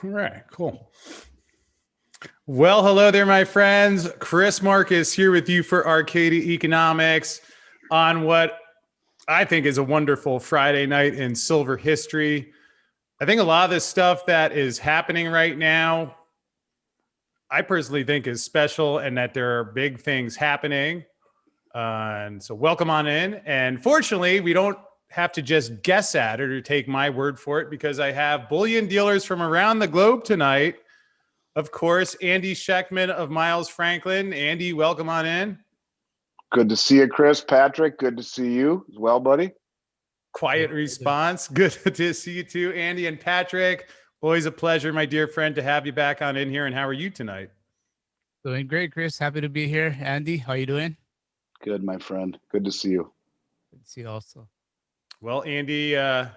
All right, cool. Well, hello there, my friends. Chris Marcus here with you for Arcadia Economics on what I think is a wonderful Friday night in silver history. I think a lot of this stuff that is happening right now, I personally think is special and that there are big things happening. And so welcome on in. And fortunately, we don't have to just guess at it or take my word for it, because I have bullion dealers from around the globe tonight. Of course, Andy Schectman of Miles Franklin. Andy, welcome on in. Good to see you, Chris. Patrick, good to see you as well, buddy. Quiet response. Good to see you too, Andy and Patrick. Always a pleasure, my dear friend, to have you back on in here. And how are you tonight? Doing great, Chris. Happy to be here. Andy, how are you doing? Good, my friend. Good to see you. Good to see you also. Well, Andy, if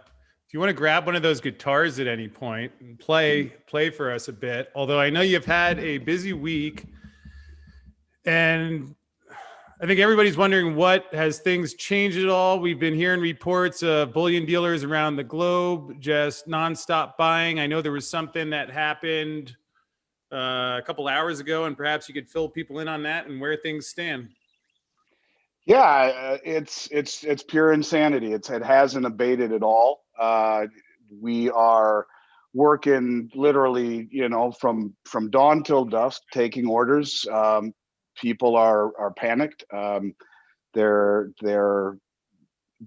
you want to grab one of those guitars at any point and play for us a bit, although I know you've had a busy week, and I think everybody's wondering, what has things changed at all? We've been hearing reports of bullion dealers around the globe just nonstop buying. I know there was something that happened a couple hours ago, and perhaps you could fill people in on that and where things stand. Yeah, it's pure insanity. It hasn't abated at all. We are working literally, from dawn till dusk, taking orders. People are panicked. They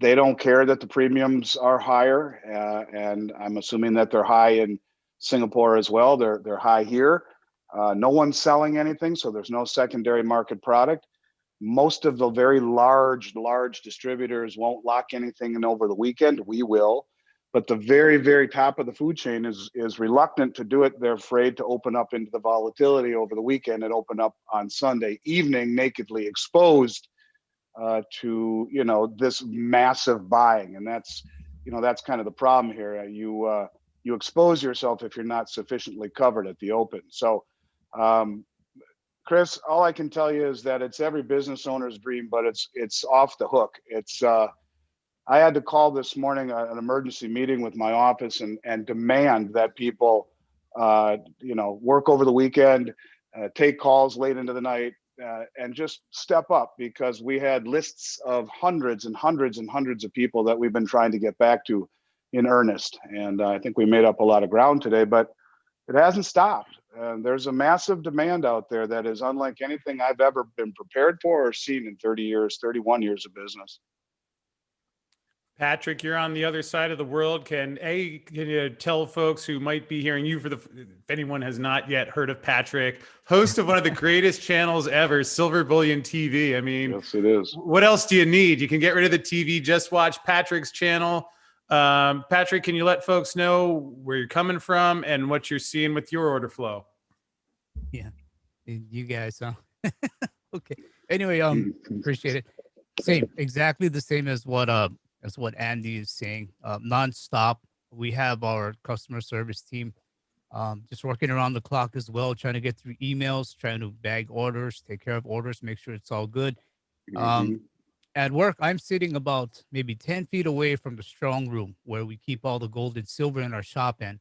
don't care that the premiums are higher, and I'm assuming that they're high in Singapore as well. They're high here. No one's selling anything, so there's no secondary market product. Most of the very large distributors won't lock anything in over the weekend. We will, but the very, very top of the food chain is reluctant to do it. They're afraid to open up into the volatility over the weekend and open up on Sunday evening nakedly exposed to this massive buying. And that's kind of the problem here. You expose yourself if you're not sufficiently covered at the open. So Chris, all I can tell you is that it's every business owner's dream, but it's off the hook. I had to call this morning an emergency meeting with my office and demand that people, work over the weekend, take calls late into the night, and just step up, because we had lists of hundreds and hundreds and hundreds of people that we've been trying to get back to in earnest. And I think we made up a lot of ground today, but it hasn't stopped. And there's a massive demand out there that is unlike anything I've ever been prepared for or seen in 31 years of business. Patrick, you're on the other side of the world. Can you tell folks who might be hearing you if anyone has not yet heard of Patrick, host of one of the greatest channels ever, Silver Bullion TV. I mean, yes, it is. What else do you need? You can get rid of the TV. Just watch Patrick's channel. Patrick, can you let folks know where you're coming from and what you're seeing with your order flow? Yeah, you guys, huh? Okay. Anyway, appreciate it. Exactly the same as what Andy is saying. Nonstop. We have our customer service team just working around the clock as well, trying to get through emails, trying to bag orders, take care of orders, make sure it's all good. At work, I'm sitting about maybe 10 feet away from the strong room where we keep all the gold and silver in our shop. And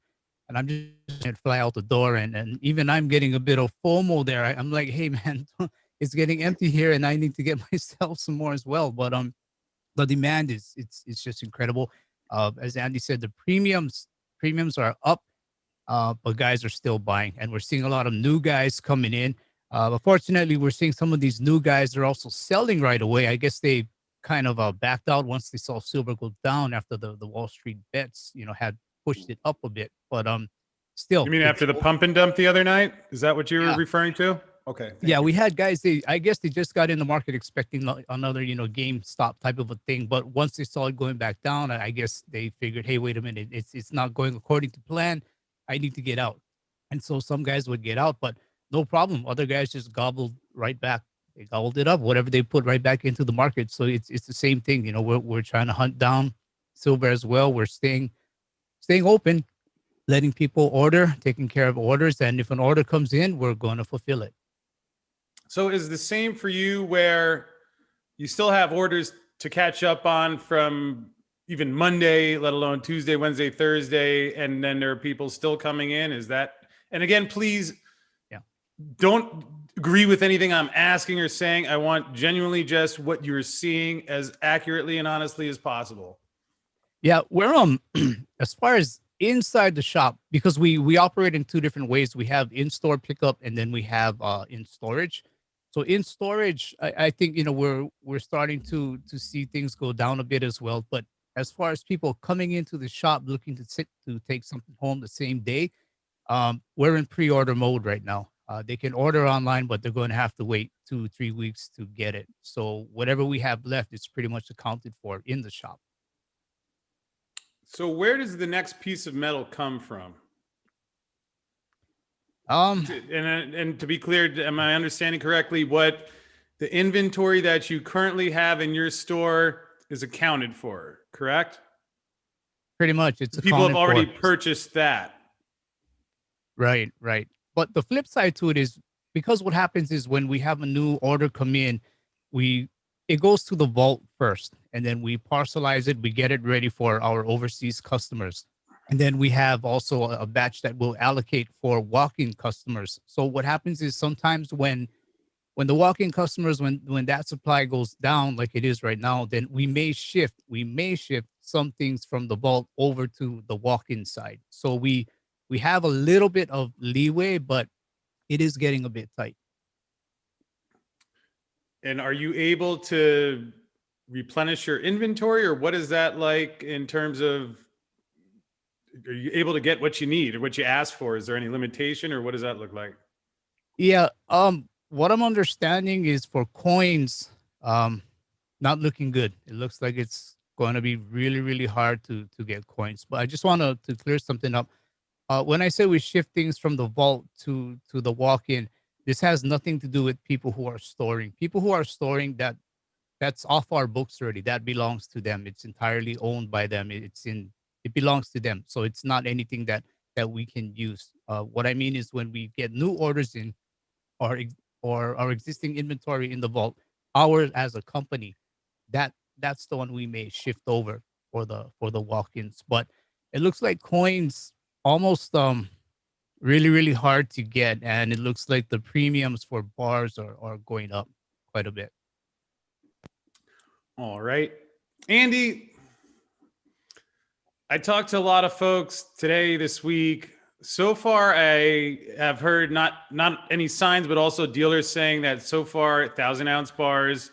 I'm just going to fly out the door. And even I'm getting a bit of FOMO there. I'm like, hey, man, it's getting empty here and I need to get myself some more as well. But the demand it's just incredible. As Andy said, the premiums are up, but guys are still buying. And we're seeing a lot of new guys coming in. Unfortunately, we're seeing some of these new guys are also selling right away. I guess they kind of backed out once they saw silver go down after the Wall Street bets, had pushed it up a bit. But still. You mean after the pump and dump the other night? Is that what you were referring to? Okay. Yeah, we had guys, I guess they just got in the market expecting another, GameStop type of a thing. But once they saw it going back down, I guess they figured, hey, wait a minute, it's not going according to plan. I need to get out. And so some guys would get out, but no problem. Other guys just gobbled right back. They gobbled it up, whatever they put right back into the market. So it's the same thing. We're trying to hunt down silver as well. We're staying open, letting people order, taking care of orders. And if an order comes in, we're going to fulfill it. So is the same for you, where you still have orders to catch up on from even Monday, let alone Tuesday, Wednesday, Thursday, and then there are people still coming in? Is that, and again, please don't agree with anything I'm asking or saying. I want genuinely just what you're seeing as accurately and honestly as possible. Yeah, we're as far as inside the shop, because we operate in two different ways. We have in-store pickup and then we have in storage. So in storage, I think we're starting to see things go down a bit as well. But as far as people coming into the shop looking to take something home the same day, we're in pre-order mode right now. They can order online, but they're going to have to wait 2-3 weeks to get it. So whatever we have left, it's pretty much accounted for in the shop. So where does the next piece of metal come from? And to be clear, am I understanding correctly what the inventory that you currently have in your store is accounted for, correct? Pretty much. It's people have already for. purchased that. Right. But the flip side to it is, because what happens is when we have a new order come in, it goes to the vault first, and then we parcelize it. We get it ready for our overseas customers. And then we have also a batch that we'll allocate for walk-in customers. So what happens is sometimes when the walk-in customers, when that supply goes down like it is right now, then we may shift some things from the vault over to the walk-in side. So we have a little bit of leeway, but it is getting a bit tight. And are you able to replenish your inventory, or what is that like in terms of, are you able to get what you need or what you ask for? Is there any limitation, or what does that look like? Yeah. What I'm understanding is for coins, not looking good. It looks like it's going to be really, really hard to get coins. But I just want to clear something up. When I say we shift things from the vault to the walk-in, this has nothing to do with people who are storing. People who are storing, that's off our books already. That belongs to them. It's entirely owned by them. It belongs to them. So it's not anything that we can use. What I mean is when we get new orders in, or our existing inventory in the vault, ours as a company, that's the one we may shift over for the walk-ins. But it looks like coins almost really, really hard to get, and it looks like the premiums for bars are going up quite a bit. All right, Andy, I talked to a lot of folks today, this week. So far, I have heard not any signs, but also dealers saying that so far, 1,000-ounce bars,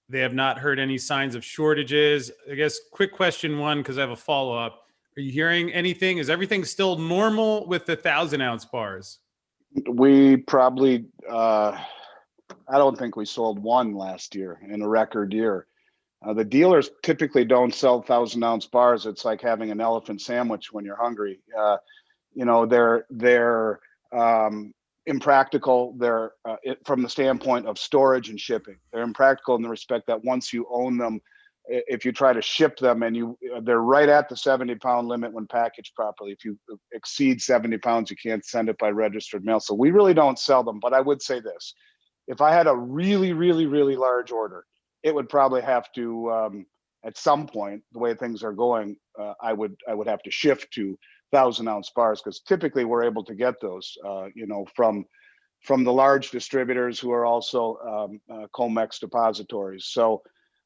they have not heard any signs of shortages. I guess quick question one, because I have a follow-up. Are you hearing anything? Is everything still normal with the 1,000-ounce bars? We probably, I don't think we sold one last year in a record year. The dealers typically don't sell 1,000-ounce bars. It's like having an elephant sandwich when you're hungry. They're impractical. They're from the standpoint of storage and shipping. They're impractical in the respect that once you own them, if you try to ship them and they're right at the 70-pound limit when packaged properly. If you exceed 70 pounds, you can't send it by registered mail. So we really don't sell them. But I would say this: if I had a really, really, really large order, it would probably have to, at some point, the way things are going, I would have to shift to 1,000-ounce bars, because typically we're able to get those, from the large distributors who are also Comex depositories. So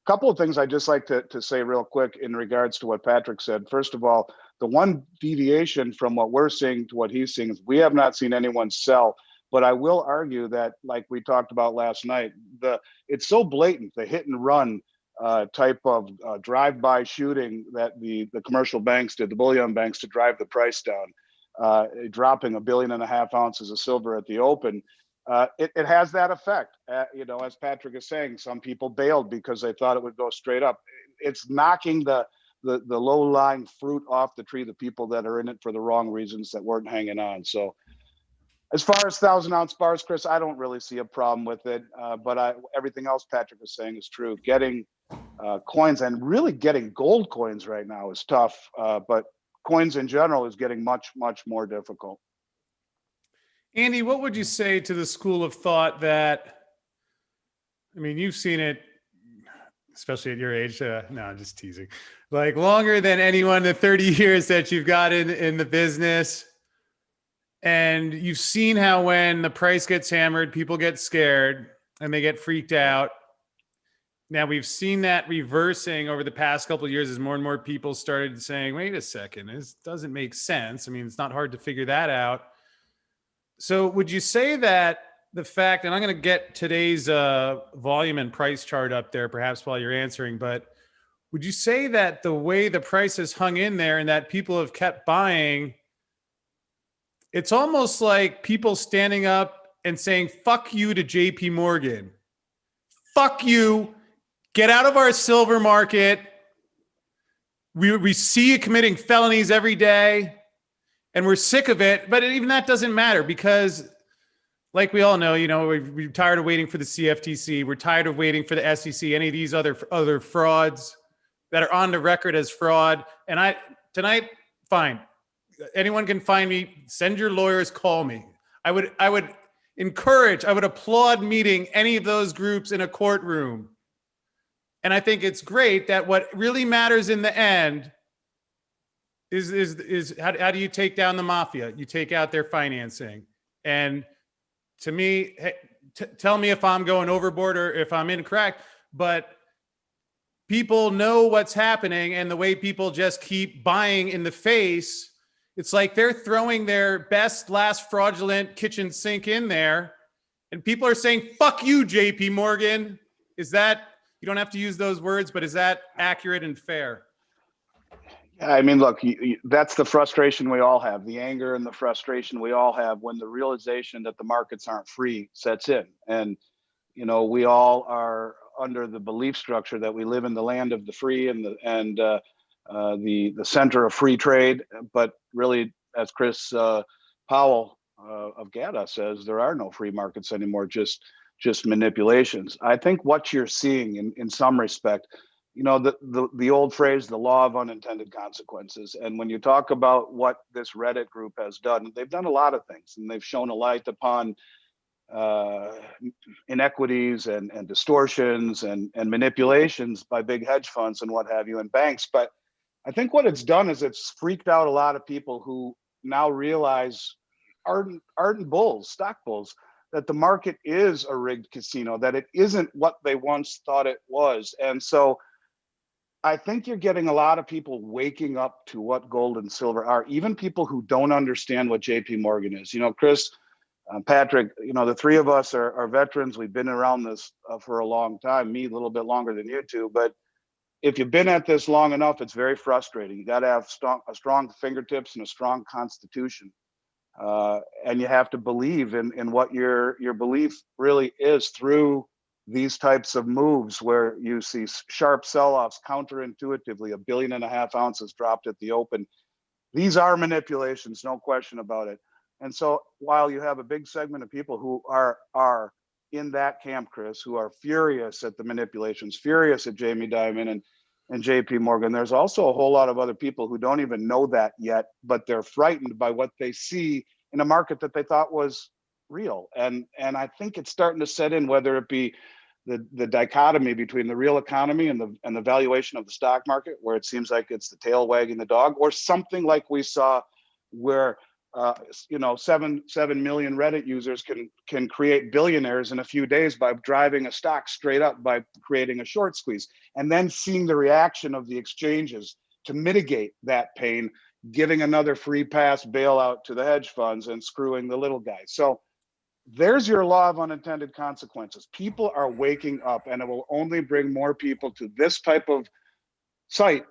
a couple of things I'd just like to say real quick in regards to what Patrick said. First of all, the one deviation from what we're seeing to what he's seeing is we have not seen anyone sell. But I will argue that, like we talked about last night, it's so blatant, the hit and run type of drive-by shooting that the commercial banks did, the bullion banks, to drive the price down, dropping 1.5 billion ounces of silver at the open. It has that effect. As Patrick is saying, some people bailed because they thought it would go straight up. It's knocking the low-lying fruit off the tree, the people that are in it for the wrong reasons that weren't hanging on. So as far as 1,000-ounce bars, Chris, I don't really see a problem with it. But everything else Patrick is saying is true. Getting coins, and really getting gold coins right now, is tough. But coins in general is getting much, much more difficult. Andy, what would you say to the school of thought that, I mean, you've seen it especially at your age. No, I'm just teasing. Like longer than anyone in the 30 years that you've got in the business. And you've seen how when the price gets hammered, people get scared and they get freaked out. Now we've seen that reversing over the past couple of years as more and more people started saying, wait a second, this doesn't make sense. I mean, it's not hard to figure that out. So would you say that the fact, and I'm going to get today's volume and price chart up there perhaps while you're answering, but would you say that the way the price has hung in there and that people have kept buying, it's almost like people standing up and saying, fuck you to JP Morgan. Fuck you. Get out of our silver market. We see you committing felonies every day and we're sick of it. But even that doesn't matter because like we all know, we're tired of waiting for the CFTC. We're tired of waiting for the SEC, any of these other frauds that are on the record as fraud. And tonight, fine. Anyone can find me, send your lawyers, call me. I would applaud meeting any of those groups in a courtroom. And I think it's great that what really matters in the end is how do you take down the mafia? You take out their financing. And to me, tell me if I'm going overboard or if I'm incorrect, but people know what's happening and the way people just keep buying in the face, it's like they're throwing their best, last fraudulent kitchen sink in there and people are saying, fuck you, JP Morgan. Is that, you don't have to use those words, but is that accurate and fair? I mean, look, that's the frustration we all have, the anger and the frustration we all have when the realization that the markets aren't free sets in. And, we all are under the belief structure that we live in the land of the free and the center of free trade. But really, as Chris Powell of GATA says, there are no free markets anymore, just manipulations. I think what you're seeing in some respect, the old phrase, the law of unintended consequences. And when you talk about what this Reddit group has done, they've done a lot of things and they've shown a light upon inequities and distortions and manipulations by big hedge funds and what have you and banks. But I think what it's done is it's freaked out a lot of people who now realize ardent bulls, stock bulls, that the market is a rigged casino, that it isn't what they once thought it was. And so I think you're getting a lot of people waking up to what gold and silver are, even people who don't understand what JP Morgan is. Chris, Patrick, the three of us are veterans. We've been around this for a long time, me a little bit longer than you two. But if you've been at this long enough, it's very frustrating. You got to have strong fingertips and a strong constitution. And you have to believe in what your belief really is through these types of moves where you see sharp sell-offs counterintuitively, 1.5 billion ounces dropped at the open. These are manipulations, no question about it. And so while you have a big segment of people who are in that camp, Chris, who are furious at the manipulations, furious at Jamie Dimon and JP Morgan, there's also a whole lot of other people who don't even know that yet, but they're frightened by what they see in a market that they thought was real. And I think it's starting to set in, whether it be the dichotomy between the real economy and the valuation of the stock market, where it seems like it's the tail wagging the dog, or something like we saw where 7 million Reddit users can create billionaires in a few days by driving a stock straight up by creating a short squeeze, and then seeing the reaction of the exchanges to mitigate that pain, giving another free pass bailout to the hedge funds and screwing the little guys. So there's your law of unintended consequences. People are waking up, and it will only bring more people to this type of site,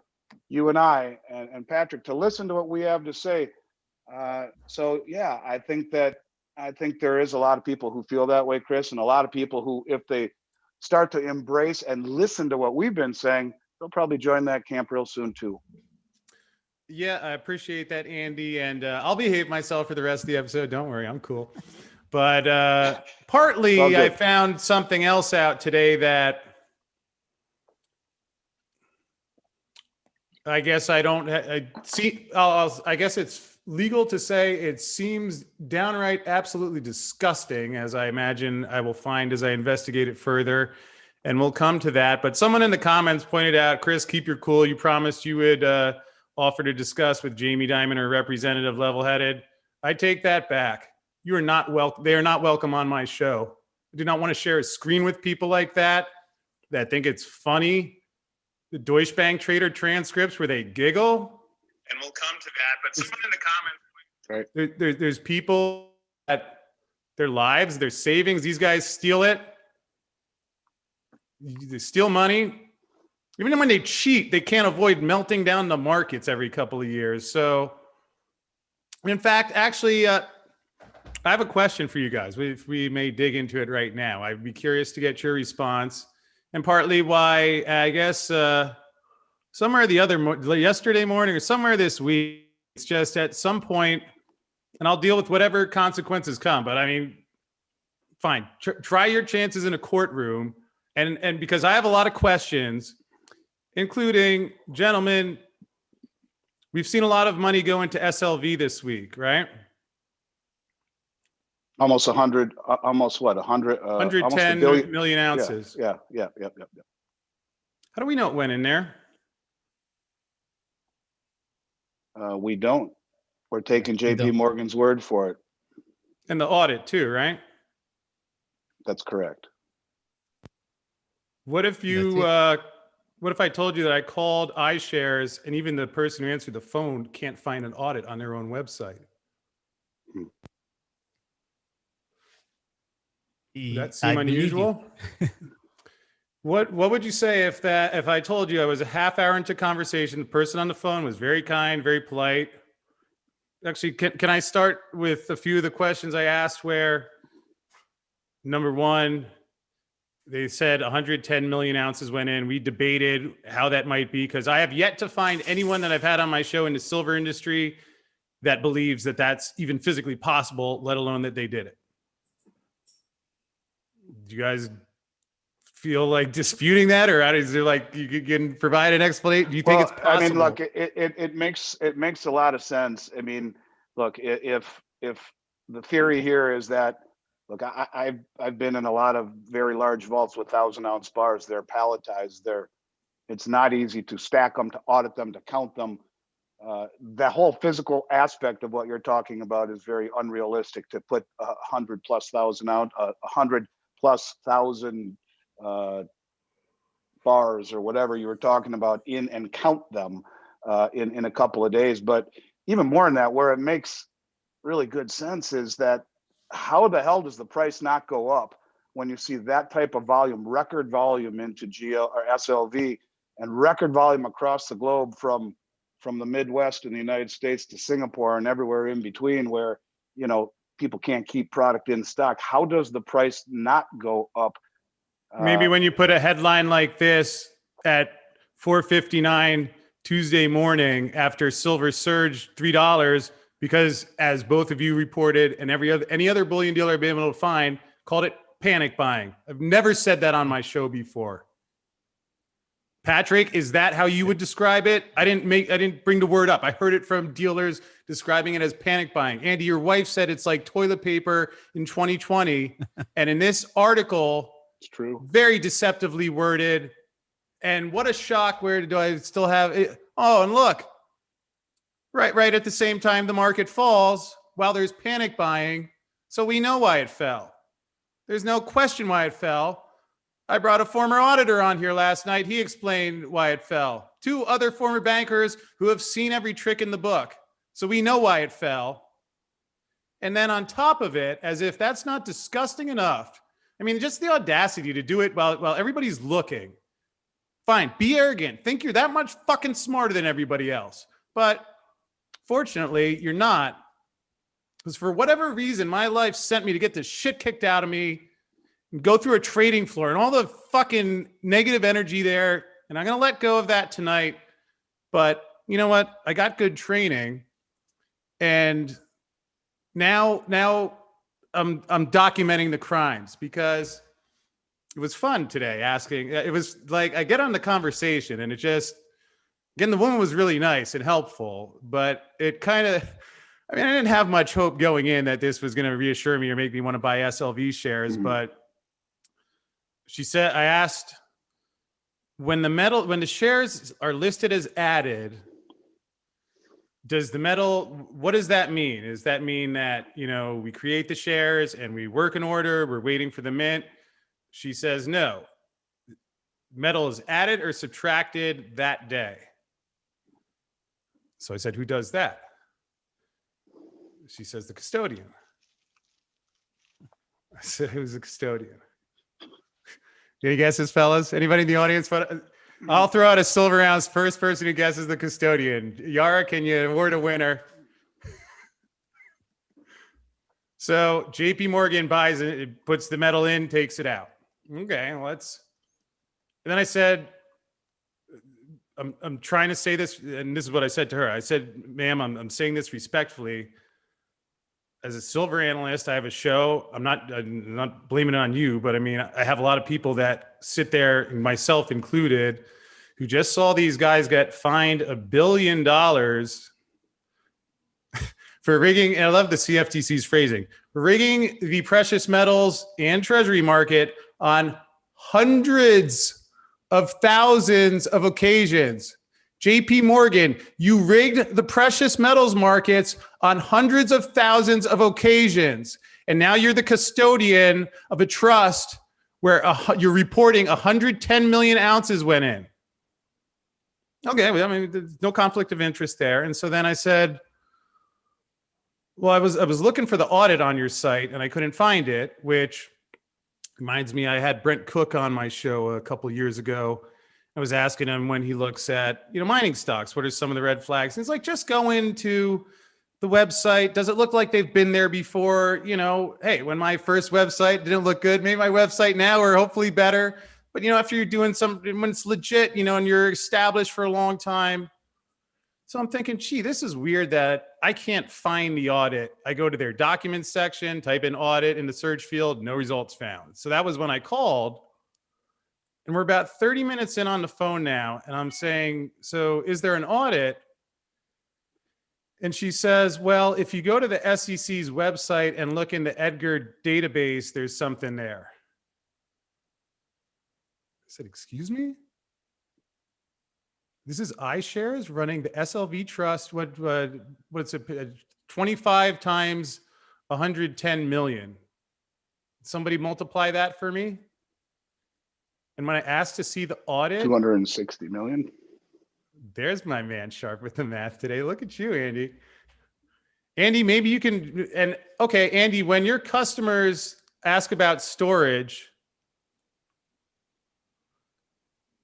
you and I and Patrick, to listen to what we have to say. So yeah, I think there is a lot of people who feel that way, Chris, and a lot of people who, if they start to embrace and listen to what we've been saying, they'll probably join that camp real soon too. Yeah, I appreciate that, Andy, and I'll behave myself for the rest of the episode. Don't worry, I'm cool. But partly I found something else out today that I guess I guess it's legal to say it seems downright absolutely disgusting, as I imagine I will find as I investigate it further. and we'll come to that. But someone in the comments pointed out, Chris, keep your cool. You promised you would offer to discuss with Jamie Dimon or Representative Levelheaded. I take that back. You are not welcome. They are not welcome on my show. I do not want to share a screen with people like that think it's funny. The Deutsche Bank trader transcripts where they giggle. And we'll come to that. But someone in the comments, right? There's people that their lives, their savings, these guys steal it. They steal money. Even when they cheat, they can't avoid melting down the markets every couple of years. So, in fact, actually, I have a question for you guys. We may dig into it right now. I'd be curious to get your response, and partly why I guess somewhere yesterday morning or somewhere this week, it's just at some point, and I'll deal with whatever consequences come. But I mean, fine. Try your chances in a courtroom, and because I have a lot of questions, including, gentlemen, we've seen a lot of money go into SLV this week, right? Almost 100, almost what, 100? 110 million ounces. Yeah. How do we know it went in there? We don't. We're taking JP Morgan's word for it. And the audit too, right? That's correct. What if you, what if I told you that I called iShares and even the person who answered the phone can't find an audit on their own website? Does that seem unusual? What would you say if I told you I was a half hour into conversation, the person on the phone was very kind, very polite? Actually, can I start with a few of the questions I asked where, number one, they said 110 million ounces went in. We debated how that might be because I have yet to find anyone that I've had on my show in the silver industry that believes that that's even physically possible, let alone that they did it. Do you guys feel like disputing that, or is there like you can provide an explanation? Do you think it's possible? I mean, look, it makes a lot of sense. I mean, look, if the theory here is that, look, I've been in a lot of very large vaults with 1,000-ounce bars. They're palletized. It's not easy to stack them, to audit them, to count them. The whole physical aspect of what you're talking about is very unrealistic. To put 100,000 bars or whatever you were talking about in and count them in a couple of days. But even more than that, where it makes really good sense is that how the hell does the price not go up when you see that type of volume, record volume into GL or SLV, and record volume across the globe from the Midwest in the United States to Singapore and everywhere in between, where people can't keep product in stock? How does the price not go up? Maybe when you put a headline like this at 4:59 Tuesday morning after silver surged $3, because as both of you reported and any other bullion dealer I've been able to find called it panic buying. I've never said that on my show before. Patrick, is that how you would describe it? I didn't bring the word up. I heard it from dealers describing it as panic buying. Andy, your wife said it's like toilet paper in 2020. And in this article, it's true, very deceptively worded. And what a shock. Where do I still have it? Oh, and look, right at the same time the market falls while there's panic buying. So we know why it fell. There's no question why it fell. I brought a former auditor on here last night. He explained why it fell. 2 other former bankers who have seen every trick in the book. So we know why it fell. And then on top of it, as if that's not disgusting enough, I mean, just the audacity to do it while everybody's looking. Fine, be arrogant. Think you're that much fucking smarter than everybody else. But fortunately, you're not. Because for whatever reason, my life sent me to get this shit kicked out of me and go through a trading floor and all the fucking negative energy there. And I'm going to let go of that tonight. But you know what? I got good training. And now I'm documenting the crimes, because it was fun today asking. It was like I get on the conversation and it just, again, the woman was really nice and helpful, but it kind of, I mean, I didn't have much hope going in that this was going to reassure me or make me want to buy SLV shares, but she said, I asked, when the shares are listed as added, what does that mean? Does that mean that, we create the shares and we work an order, we're waiting for the mint? She says, no. Metal is added or subtracted that day. So I said, who does that? She says, the custodian. I said, who's the custodian? Any guesses, fellas? Anybody in the audience? I'll throw out a silver ounce. First person who guesses the custodian. Yara, can you award a winner? So JP Morgan buys it, puts the metal in, takes it out. Okay, and then I said, I'm trying to say this, and this is what I said to her. I said, ma'am, I'm saying this respectfully. As a silver analyst, I have a show. I'm not blaming it on you, but I mean, I have a lot of people that sit there, myself included, who just saw these guys get fined $1 billion for rigging. And I love the CFTC's phrasing, rigging the precious metals and treasury market on hundreds of thousands of occasions. JP Morgan, you rigged the precious metals markets on hundreds of thousands of occasions. And now you're the custodian of a trust where you're reporting 110 million ounces went in. Okay, well, I mean, there's no conflict of interest there. And so then I said, well, I was looking for the audit on your site and I couldn't find it, which reminds me, I had Brent Cook on my show a couple years ago. I was asking him when he looks at, mining stocks, what are some of the red flags? And he's like, just go into the website. Does it look like they've been there before? Hey, when my first website didn't look good, maybe my website now are hopefully better. But, after you're doing something, when it's legit, and you're established for a long time. So I'm thinking, gee, this is weird that I can't find the audit. I go to their documents section, type in audit in the search field, no results found. So that was when I called. And we're about 30 minutes in on the phone now. And I'm saying, so is there an audit? And she says, well, if you go to the SEC's website and look in the Edgar database, there's something there. I said, excuse me? This is iShares running the SLV trust. What's it? 25 times 110 million. Somebody multiply that for me. And when I asked to see the audit, 260 million. There's my man sharp with the math today. Look at you, Andy. Andy, maybe you can, and okay, Andy, when your customers ask about storage,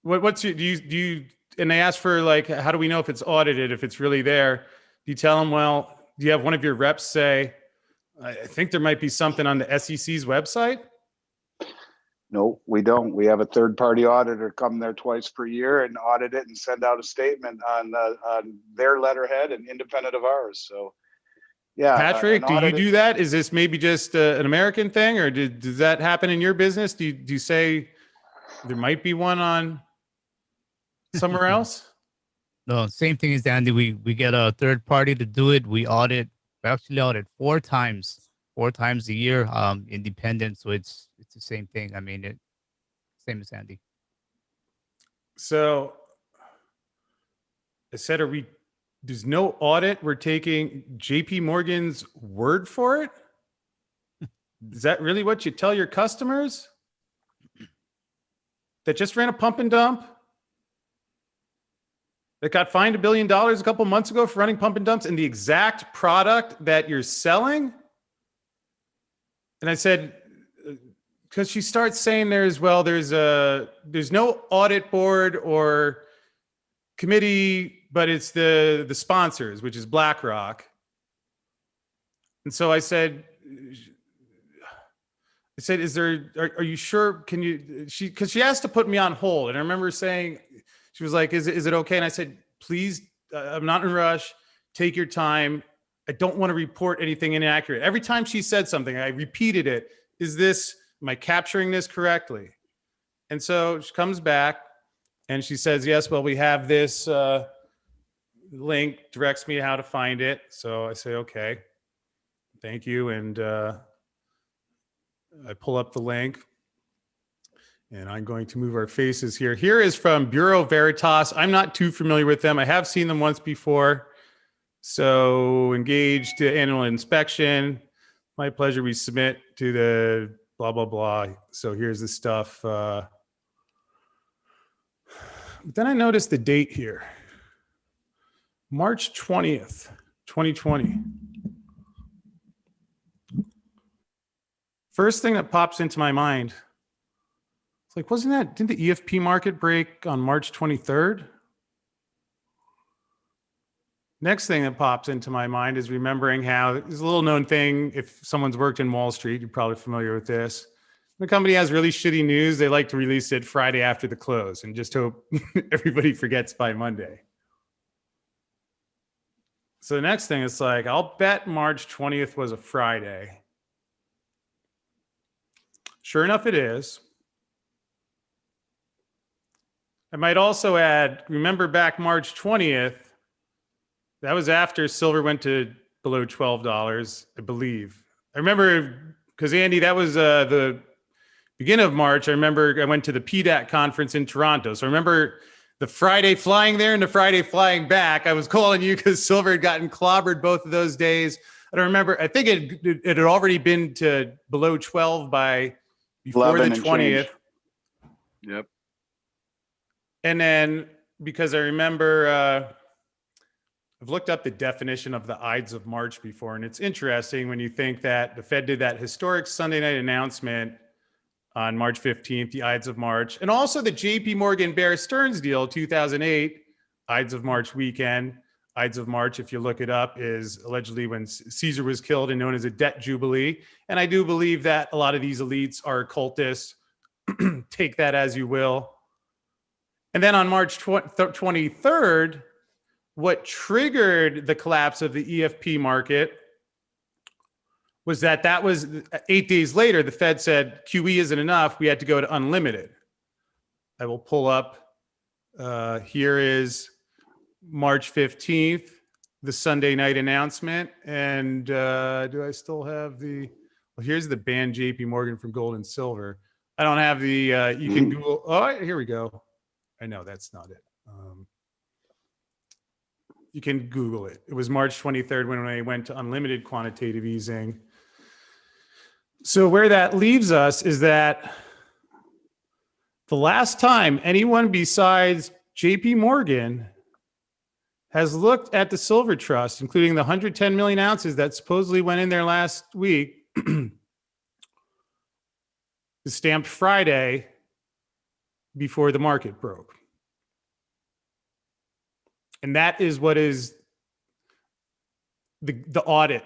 what's your, do you, and they ask for like, how do we know if it's audited, if it's really there? Do you tell them, well, do you have one of your reps say, I think there might be something on the SEC's website? No, we don't. We have a third-party auditor come there twice per year and audit it and send out a statement on their letterhead and independent of ours. So, yeah. Patrick, do you do that? Is this maybe just an American thing, or does that happen in your business? Do you say there might be one on somewhere else? No, same thing as Andy. We get a third party to do it. We actually audit four times a year, independent. So it's the same thing. I mean, same as Andy. So I said, there's no audit. We're taking JP Morgan's word for it. Is that really what you tell your customers that just ran a pump and dump, that got fined $1 billion a couple months ago for running pump and dumps in the exact product that you're selling? And I said, because she starts saying there's no audit board or committee, but it's the sponsors, which is BlackRock. And so I said, are you sure? Can you, because she asked to put me on hold. And I remember saying, she was like, is it okay? And I said, please, I'm not in a rush. Take your time. I don't want to report anything inaccurate. Every time she said something, I repeated it. Am I capturing this correctly? And so she comes back and she says, yes, well, we have this link, directs me how to find it. So I say, okay, thank you. And I pull up the link And I'm going to move our faces here. Here is from Bureau Veritas. I'm not too familiar with them. I have seen them once before. So engaged to annual inspection. My pleasure. We submit to the blah, blah, blah. So here's the stuff. But then I noticed the date here. March 20th, 2020. First thing that pops into my mind, it's like, didn't the EFP market break on March 23rd? Next thing that pops into my mind is remembering how there's a little known thing. If someone's worked in Wall Street, you're probably familiar with this. When a company has really shitty news, they like to release it Friday after the close and just hope everybody forgets by Monday. So the next thing is like, I'll bet March 20th was a Friday. Sure enough, it is. I might also add, remember back March 20th, that was after silver went to below $12, I believe. I remember, because Andy, that was the beginning of March. I remember I went to the PDAC conference in Toronto. So I remember the Friday flying there and the Friday flying back. I was calling you because silver had gotten clobbered both of those days. I don't remember. I think it had already been to below 12 by before the 20th. Yep. And then because I remember, I've looked up the definition of the Ides of March before, and it's interesting when you think that the Fed did that historic Sunday night announcement on March 15th, the Ides of March, and also the JP Morgan Bear Stearns deal, 2008, Ides of March weekend. Ides of March, if you look it up, is allegedly when Caesar was killed and known as a debt jubilee. And I do believe that a lot of these elites are occultists. Take that as you will. And then on March 23rd, what triggered the collapse of the EFP market was that was 8 days later, the Fed said QE isn't enough. We had to go to unlimited. I will pull up. Here is March 15th, the Sunday night announcement. And do I still have the, well, here's the banned JP Morgan from gold and silver. I don't have the, you can Google, oh, here we go. I know that's not it. You can Google it. It was March 23rd when I went to unlimited quantitative easing. So where that leaves us is that the last time anyone besides JP Morgan has looked at the silver trust, including the 110 million ounces that supposedly went in there last week, is stamped Friday before the market broke. And that is what is the audit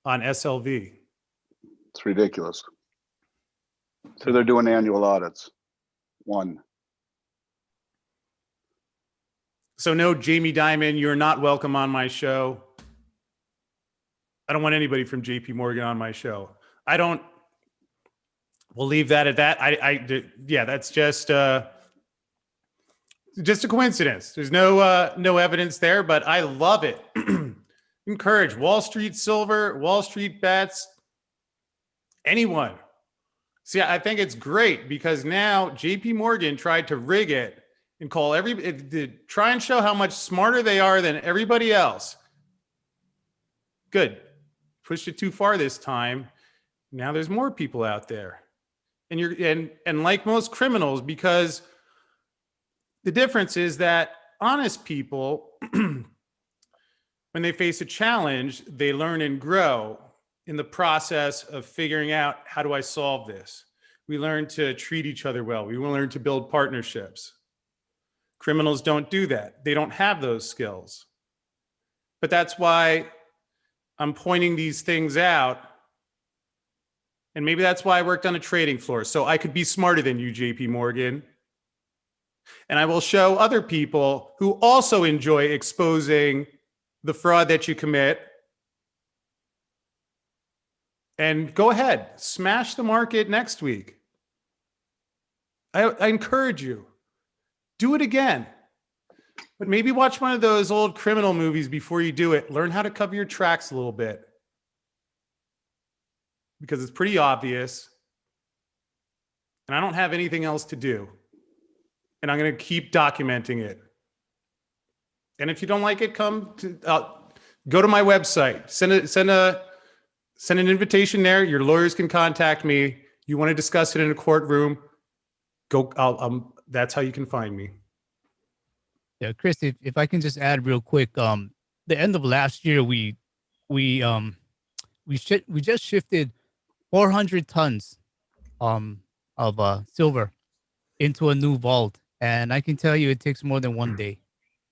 on SLV. It's ridiculous. So they're doing annual audits. One. So no, Jamie Dimon, you're not welcome on my show. I don't want anybody from JP Morgan on my show. We'll leave that at that. Yeah, that's just a coincidence. There's no evidence there, but I love it. Encourage Wall Street silver, Wall Street bets, anyone. See, I think it's great because now JP Morgan tried to rig it and try and show how much smarter they are than everybody else. Good. Pushed it too far this time. Now there's more people out there. And like most criminals, because the difference is that honest people, when they face a challenge, they learn and grow in the process of figuring out, how do I solve this? We learn to treat each other well. We will learn to build partnerships. Criminals don't do that. They don't have those skills. But that's why I'm pointing these things out. And maybe that's why I worked on a trading floor, so I could be smarter than you, JP Morgan. And I will show other people who also enjoy exposing the fraud that you commit. And go ahead, smash the market next week. I encourage you, do it again. But maybe watch one of those old criminal movies before you do it. Learn how to cover your tracks a little bit, because it's pretty obvious. and I don't have anything else to do. And I'm going to keep documenting it. And if you don't like it, go to my website, send an invitation there. Your lawyers can contact me. You want to discuss it in a courtroom, that's how you can find me. Yeah, Chris, if I can just add real quick, the end of last year, we just shifted 400 tons of silver into a new vault, and I can tell you it takes more than 1 day.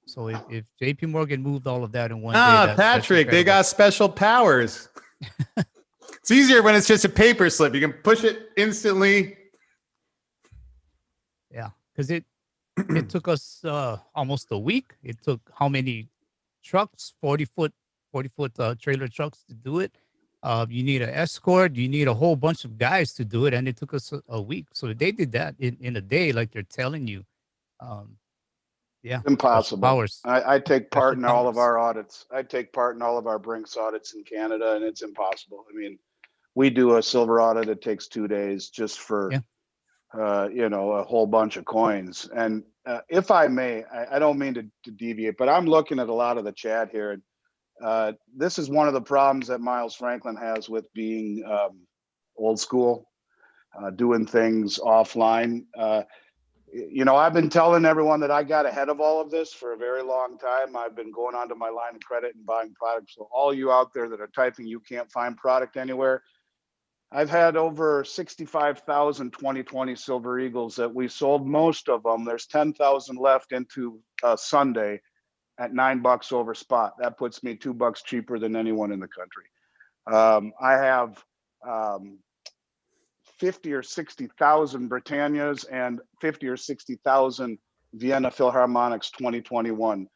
So if JP Morgan moved all of that in 1 day, that's Patrick, they got special powers. It's easier when it's just a paper slip. You can push it instantly. Yeah, because it took us almost a week. It took how many trucks? 40-foot trailer trucks to do it. You need an escort. You need a whole bunch of guys to do it, and it took us a week. So they did that in a day, like they're telling you. Yeah, Impossible. Powers. I take part in all of powers. our audits. I take part in all of our Brinks audits in Canada, and it's impossible. I mean, we do a silver audit. It takes 2 days just for, a whole bunch of coins. And if I may, I don't mean to deviate, but I'm looking at a lot of the chat here. And this is one of the problems that Miles Franklin has with being old school, doing things offline. I've been telling everyone that I got ahead of all of this for a very long time. I've been going onto my line of credit and buying products. So all you out there that are typing, you can't find product anywhere. I've had over 65,000 2020 Silver Eagles that we sold most of them. There's 10,000 left into Sunday at $9 over spot. That puts me $2 cheaper than anyone in the country. I have 50 or 60,000 Britannias and 50 or 60,000 Vienna Philharmonics 2021.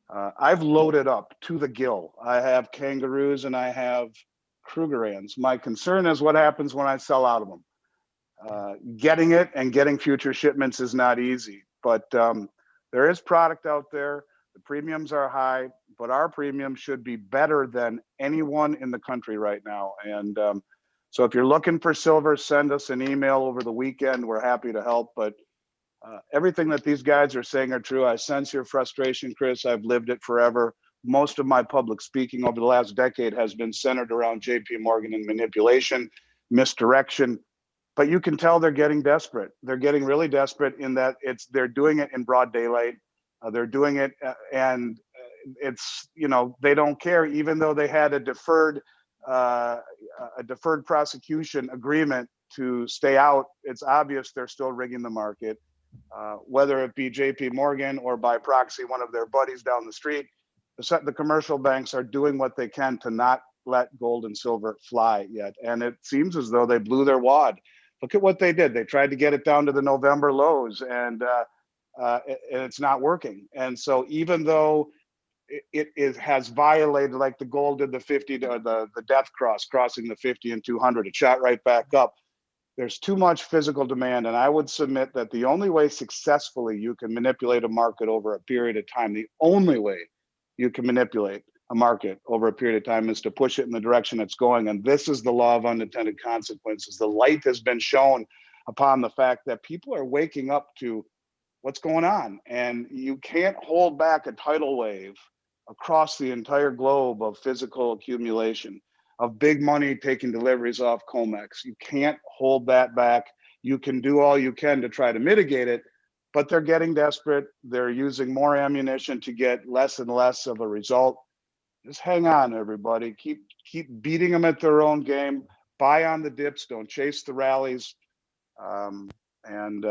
I've loaded up to the gill. I have Kangaroos and I have Krugerrands. My concern is what happens when I sell out of them. Getting it and getting future shipments is not easy, but there is product out there. The premiums are high, but our premium should be better than anyone in the country right now. And so if you're looking for silver, send us an email over the weekend. We're happy to help. But everything that these guys are saying are true. I sense your frustration, Chris. I've lived it forever. Most of my public speaking over the last decade has been centered around JP Morgan and manipulation, misdirection. But you can tell they're getting desperate. They're getting really desperate in that they're doing it in broad daylight. They're doing it and it's, they don't care, even though they had a deferred prosecution agreement to stay out. It's obvious they're still rigging the market, whether it be JP Morgan or by proxy, one of their buddies down the street. The commercial banks are doing what they can to not let gold and silver fly yet. And it seems as though they blew their wad. Look at what they did. They tried to get it down to the November lows and it's not working. And so even though it has violated, like the gold did the 50 to the death crossing the 50 and 200, it shot right back up. There's too much physical demand. And I would submit that the only way successfully you can manipulate a market over a period of time, the only way you can manipulate a market over a period of time is to push it in the direction it's going. And this is the law of unintended consequences. The light has been shown upon the fact that people are waking up to what's going on. And you can't hold back a tidal wave across the entire globe of physical accumulation, of big money taking deliveries off Comex. You can't hold that back. You can do all you can to try to mitigate it, but they're getting desperate. They're using more ammunition to get less and less of a result. Just hang on, everybody. Keep beating them at their own game. Buy on the dips. Don't chase the rallies. And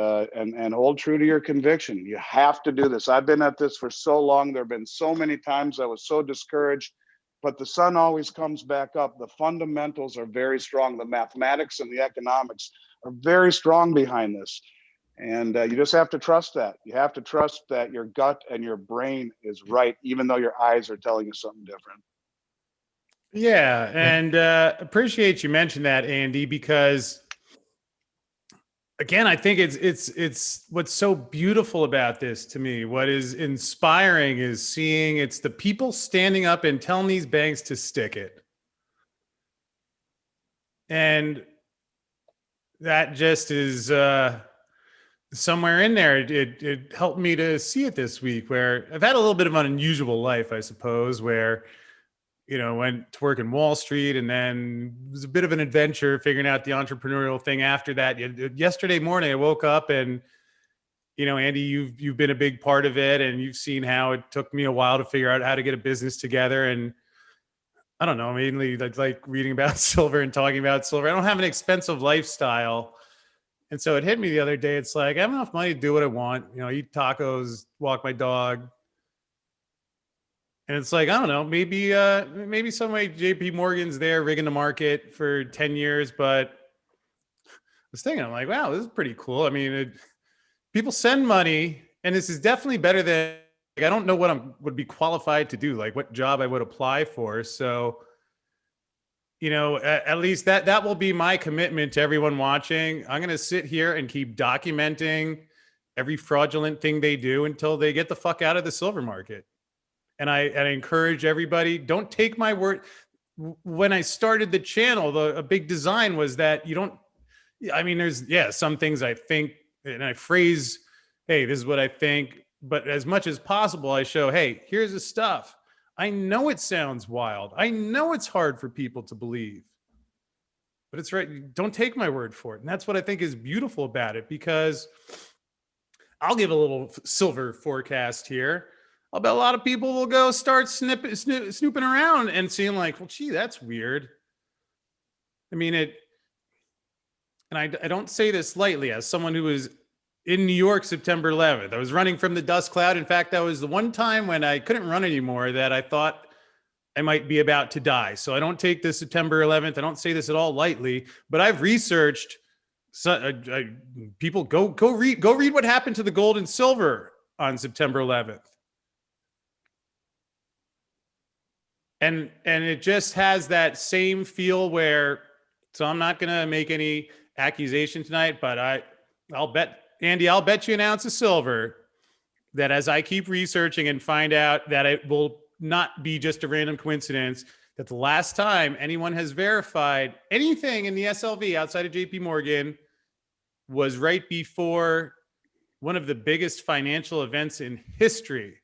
hold true to your conviction. You have to do this. I've been at this for so long. There have been so many times I was so discouraged, but the sun always comes back up. The fundamentals are very strong. The mathematics and the economics are very strong behind this. And you just have to trust that. You have to trust that your gut and your brain is right, even though your eyes are telling you something different. Yeah, and appreciate you mentioned that, Andy, because again, I think it's what's so beautiful about this to me. What is inspiring is seeing it's the people standing up and telling these banks to stick it. And that just is somewhere in there. It helped me to see it this week, where I've had a little bit of an unusual life, I suppose, where, went to work in Wall Street, and then it was a bit of an adventure figuring out the entrepreneurial thing after that. Yesterday morning, I woke up and, Andy, you've been a big part of it, and you've seen how it took me a while to figure out how to get a business together. And I don't know, mainly like reading about silver and talking about silver. I don't have an expensive lifestyle. And so it hit me the other day. It's like, I have enough money to do what I want, eat tacos, walk my dog. And it's like, I don't know, maybe some way JP Morgan's there rigging the market for 10 years. But I was thinking, I'm like, wow, this is pretty cool. I mean, people send money, and this is definitely better than, I don't know what would be qualified to do, like what job I would apply for. So, at least that will be my commitment to everyone watching. I'm going to sit here and keep documenting every fraudulent thing they do until they get the fuck out of the silver market. And I encourage everybody, don't take my word. When I started the channel, a big design was that there's some things I think, and I phrase, hey, this is what I think. But as much as possible, I show, hey, here's the stuff. I know it sounds wild. I know it's hard for people to believe, but it's right. Don't take my word for it. And that's what I think is beautiful about it, because I'll give a little silver forecast here. I'll bet a lot of people will go start snooping around and seeing like, well, gee, that's weird. I mean, and I don't say this lightly, as someone who was in New York, September 11th. I was running from the dust cloud. In fact, that was the one time when I couldn't run anymore that I thought I might be about to die. So I don't take this September 11th. I don't say this at all lightly, but I've researched. People go read what happened to the gold and silver on September 11th. And it just has that same feel where, so I'm not going to make any accusation tonight, but I'll bet, Andy, I'll bet you an ounce of silver that as I keep researching and find out that it will not be just a random coincidence, that the last time anyone has verified anything in the SLV outside of JP Morgan was right before one of the biggest financial events in history.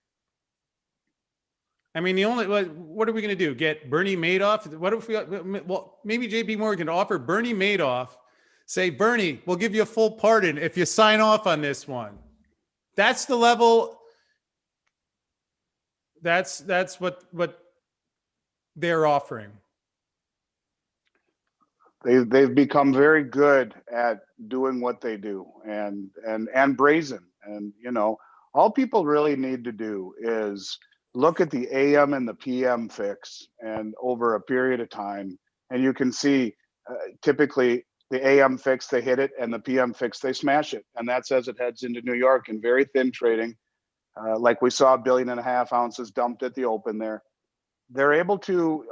I mean, what are we going to do? Get Bernie Madoff? What if maybe JP Morgan offer Bernie Madoff, say, Bernie, we'll give you a full pardon if you sign off on this one. That's the level. That's what they're offering. They've become very good at doing what they do, and brazen. And all people really need to do is look at the AM and the PM fix, and over a period of time, and you can see typically the AM fix, they hit it, and the PM fix, they smash it. And that's as it heads into New York in very thin trading. Like we saw 1.5 billion ounces dumped at the open there. They're able to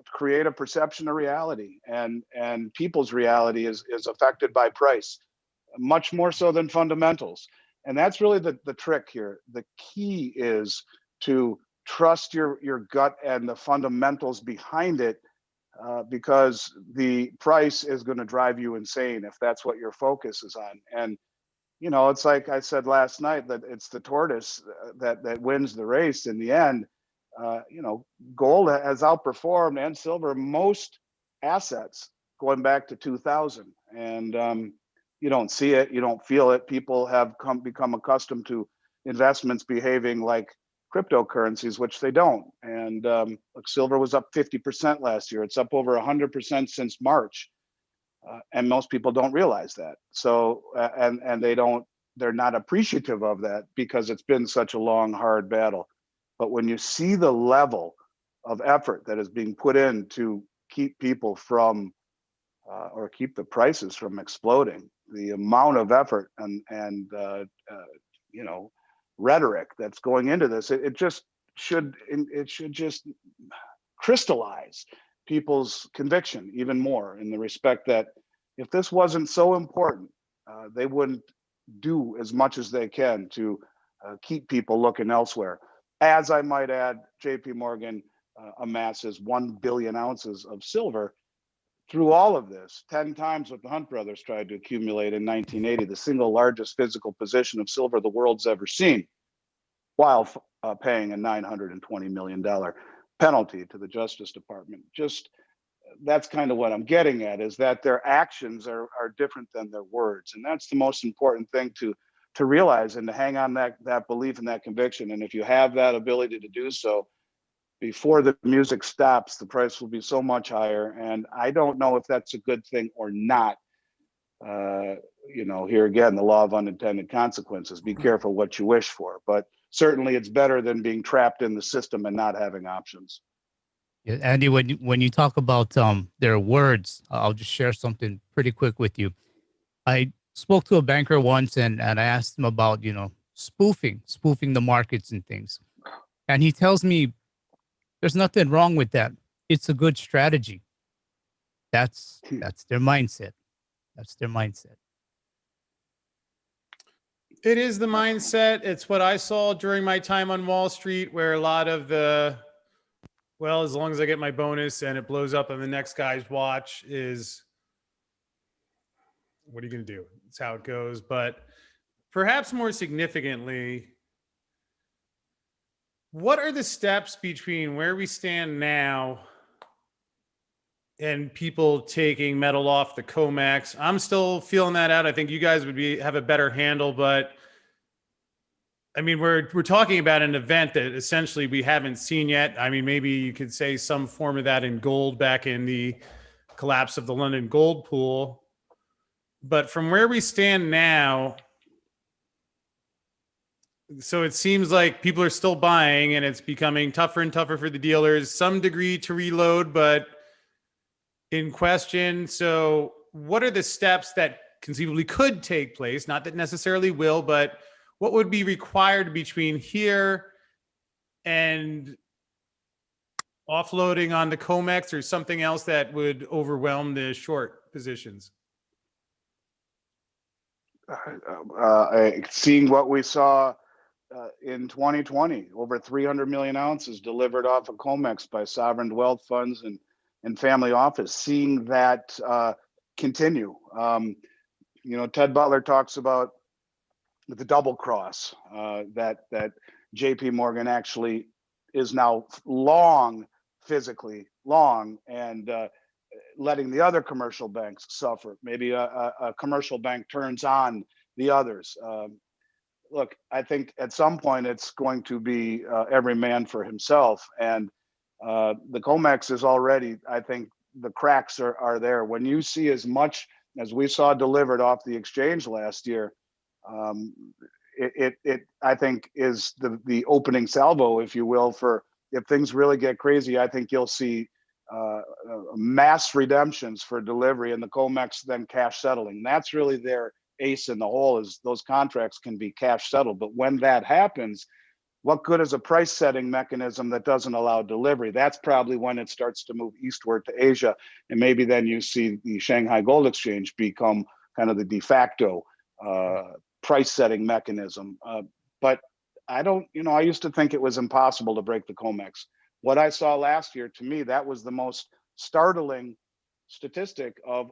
create a perception of reality, and people's reality is affected by price, much more so than fundamentals. And that's really the trick here. The key is to trust your gut and the fundamentals behind it, because the price is going to drive you insane if that's what your focus is on. And it's like I said last night, that it's the tortoise that wins the race in the end. Gold has outperformed, and silver, most assets going back to 2000. And you don't see it, you don't feel it. People have become accustomed to investments behaving like cryptocurrencies, which they don't. And look, silver was up 50% last year. It's up over 100% since March. And most people don't realize that. So, and they're not appreciative of that because it's been such a long, hard battle. But when you see the level of effort that is being put in to keep people from, or keep the prices from exploding, the amount of effort and rhetoric that's going into this, it should just crystallize people's conviction even more, in the respect that if this wasn't so important, they wouldn't do as much as they can to keep people looking elsewhere. As I might add, JP Morgan amasses 1 billion ounces of silver through all of this, 10 times what the Hunt brothers tried to accumulate in 1980, the single largest physical position of silver the world's ever seen, while paying a $920 million penalty to the Justice Department. Just that's kind of what I'm getting at, is that their actions are different than their words. And that's the most important thing to realize, and to hang on that belief and that conviction. And if you have that ability to do so, before the music stops, the price will be so much higher. And I don't know if that's a good thing or not. Here again, the law of unintended consequences. Be careful what you wish for, but certainly it's better than being trapped in the system and not having options. Yeah, Andy, when you talk about their words, I'll just share something pretty quick with you. I spoke to a banker once, and I asked him about, spoofing the markets and things. And he tells me there's nothing wrong with that. It's a good strategy. That's their mindset. That's their mindset. It is the mindset. It's what I saw during my time on Wall Street, where a lot of as long as I get my bonus and it blows up on the next guy's watch, is what are you going to do? It's how it goes. But perhaps more significantly, what are the steps between where we stand now and people taking metal off the Comex? I'm still feeling that out. I think you guys would have a better handle, but I mean, we're talking about an event that essentially we haven't seen yet. I mean, maybe you could say some form of that in gold back in the collapse of the London gold pool. But from where we stand now, so it seems like people are still buying, and it's becoming tougher and tougher for the dealers, some degree to reload, but in question. So what are the steps that conceivably could take place? Not that necessarily will, but what would be required between here and offloading on the Comex, or something else that would overwhelm the short positions? Seeing what we saw in 2020, over 300 million ounces delivered off of Comex by sovereign wealth funds and family office, seeing that continue. Ted Butler talks about the double cross, that JP Morgan actually is now physically long, and letting the other commercial banks suffer. Maybe a commercial bank turns on the others. Look, I think at some point it's going to be every man for himself. And the Comex is already, I think the cracks are there. When you see as much as we saw delivered off the exchange last year, it I think is the opening salvo, if you will, for if things really get crazy. I think you'll see mass redemptions for delivery, and the Comex then cash settling. That's really their ace in the hole, is those contracts can be cash settled. But when that happens, what good is a price setting mechanism that doesn't allow delivery? That's probably when it starts to move eastward to Asia, and maybe then you see the Shanghai Gold Exchange become kind of the de facto price setting mechanism. But I don't, I used to think it was impossible to break the Comex. What I saw last year, to me, that was the most startling statistic of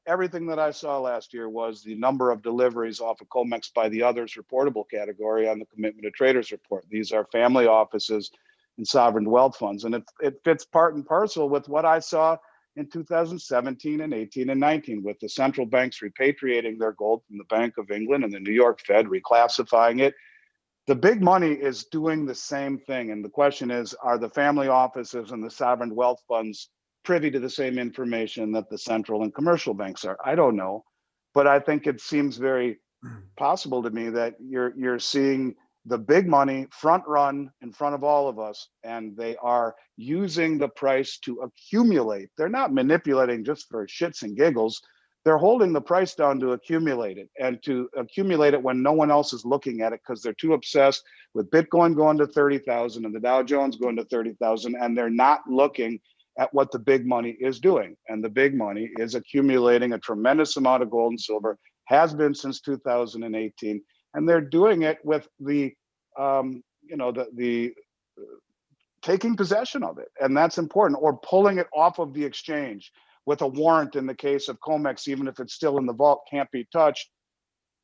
everything that I saw last year, was the number of deliveries off of Comex by the others reportable category on the commitment of traders report. These are family offices and sovereign wealth funds. And it fits part and parcel with what I saw in 2017 and 18 and 19, with the central banks repatriating their gold from the Bank of England and the New York Fed reclassifying it. The big money is doing the same thing. And the question is, are the family offices and the sovereign wealth funds privy to the same information that the central and commercial banks are? I don't know, but I think it seems very possible to me that you're seeing the big money front run in front of all of us, and they are using the price to accumulate. They're not manipulating just for shits and giggles. They're holding the price down to accumulate it, and to accumulate it when no one else is looking at it, because they're too obsessed with Bitcoin going to 30,000 and the Dow Jones going to 30,000, and they're not looking at what the big money is doing. And the big money is accumulating a tremendous amount of gold and silver, has been since 2018, and they're doing it with the taking possession of it, and that's important, or pulling it off of the exchange, with a warrant in the case of Comex, even if it's still in the vault, can't be touched.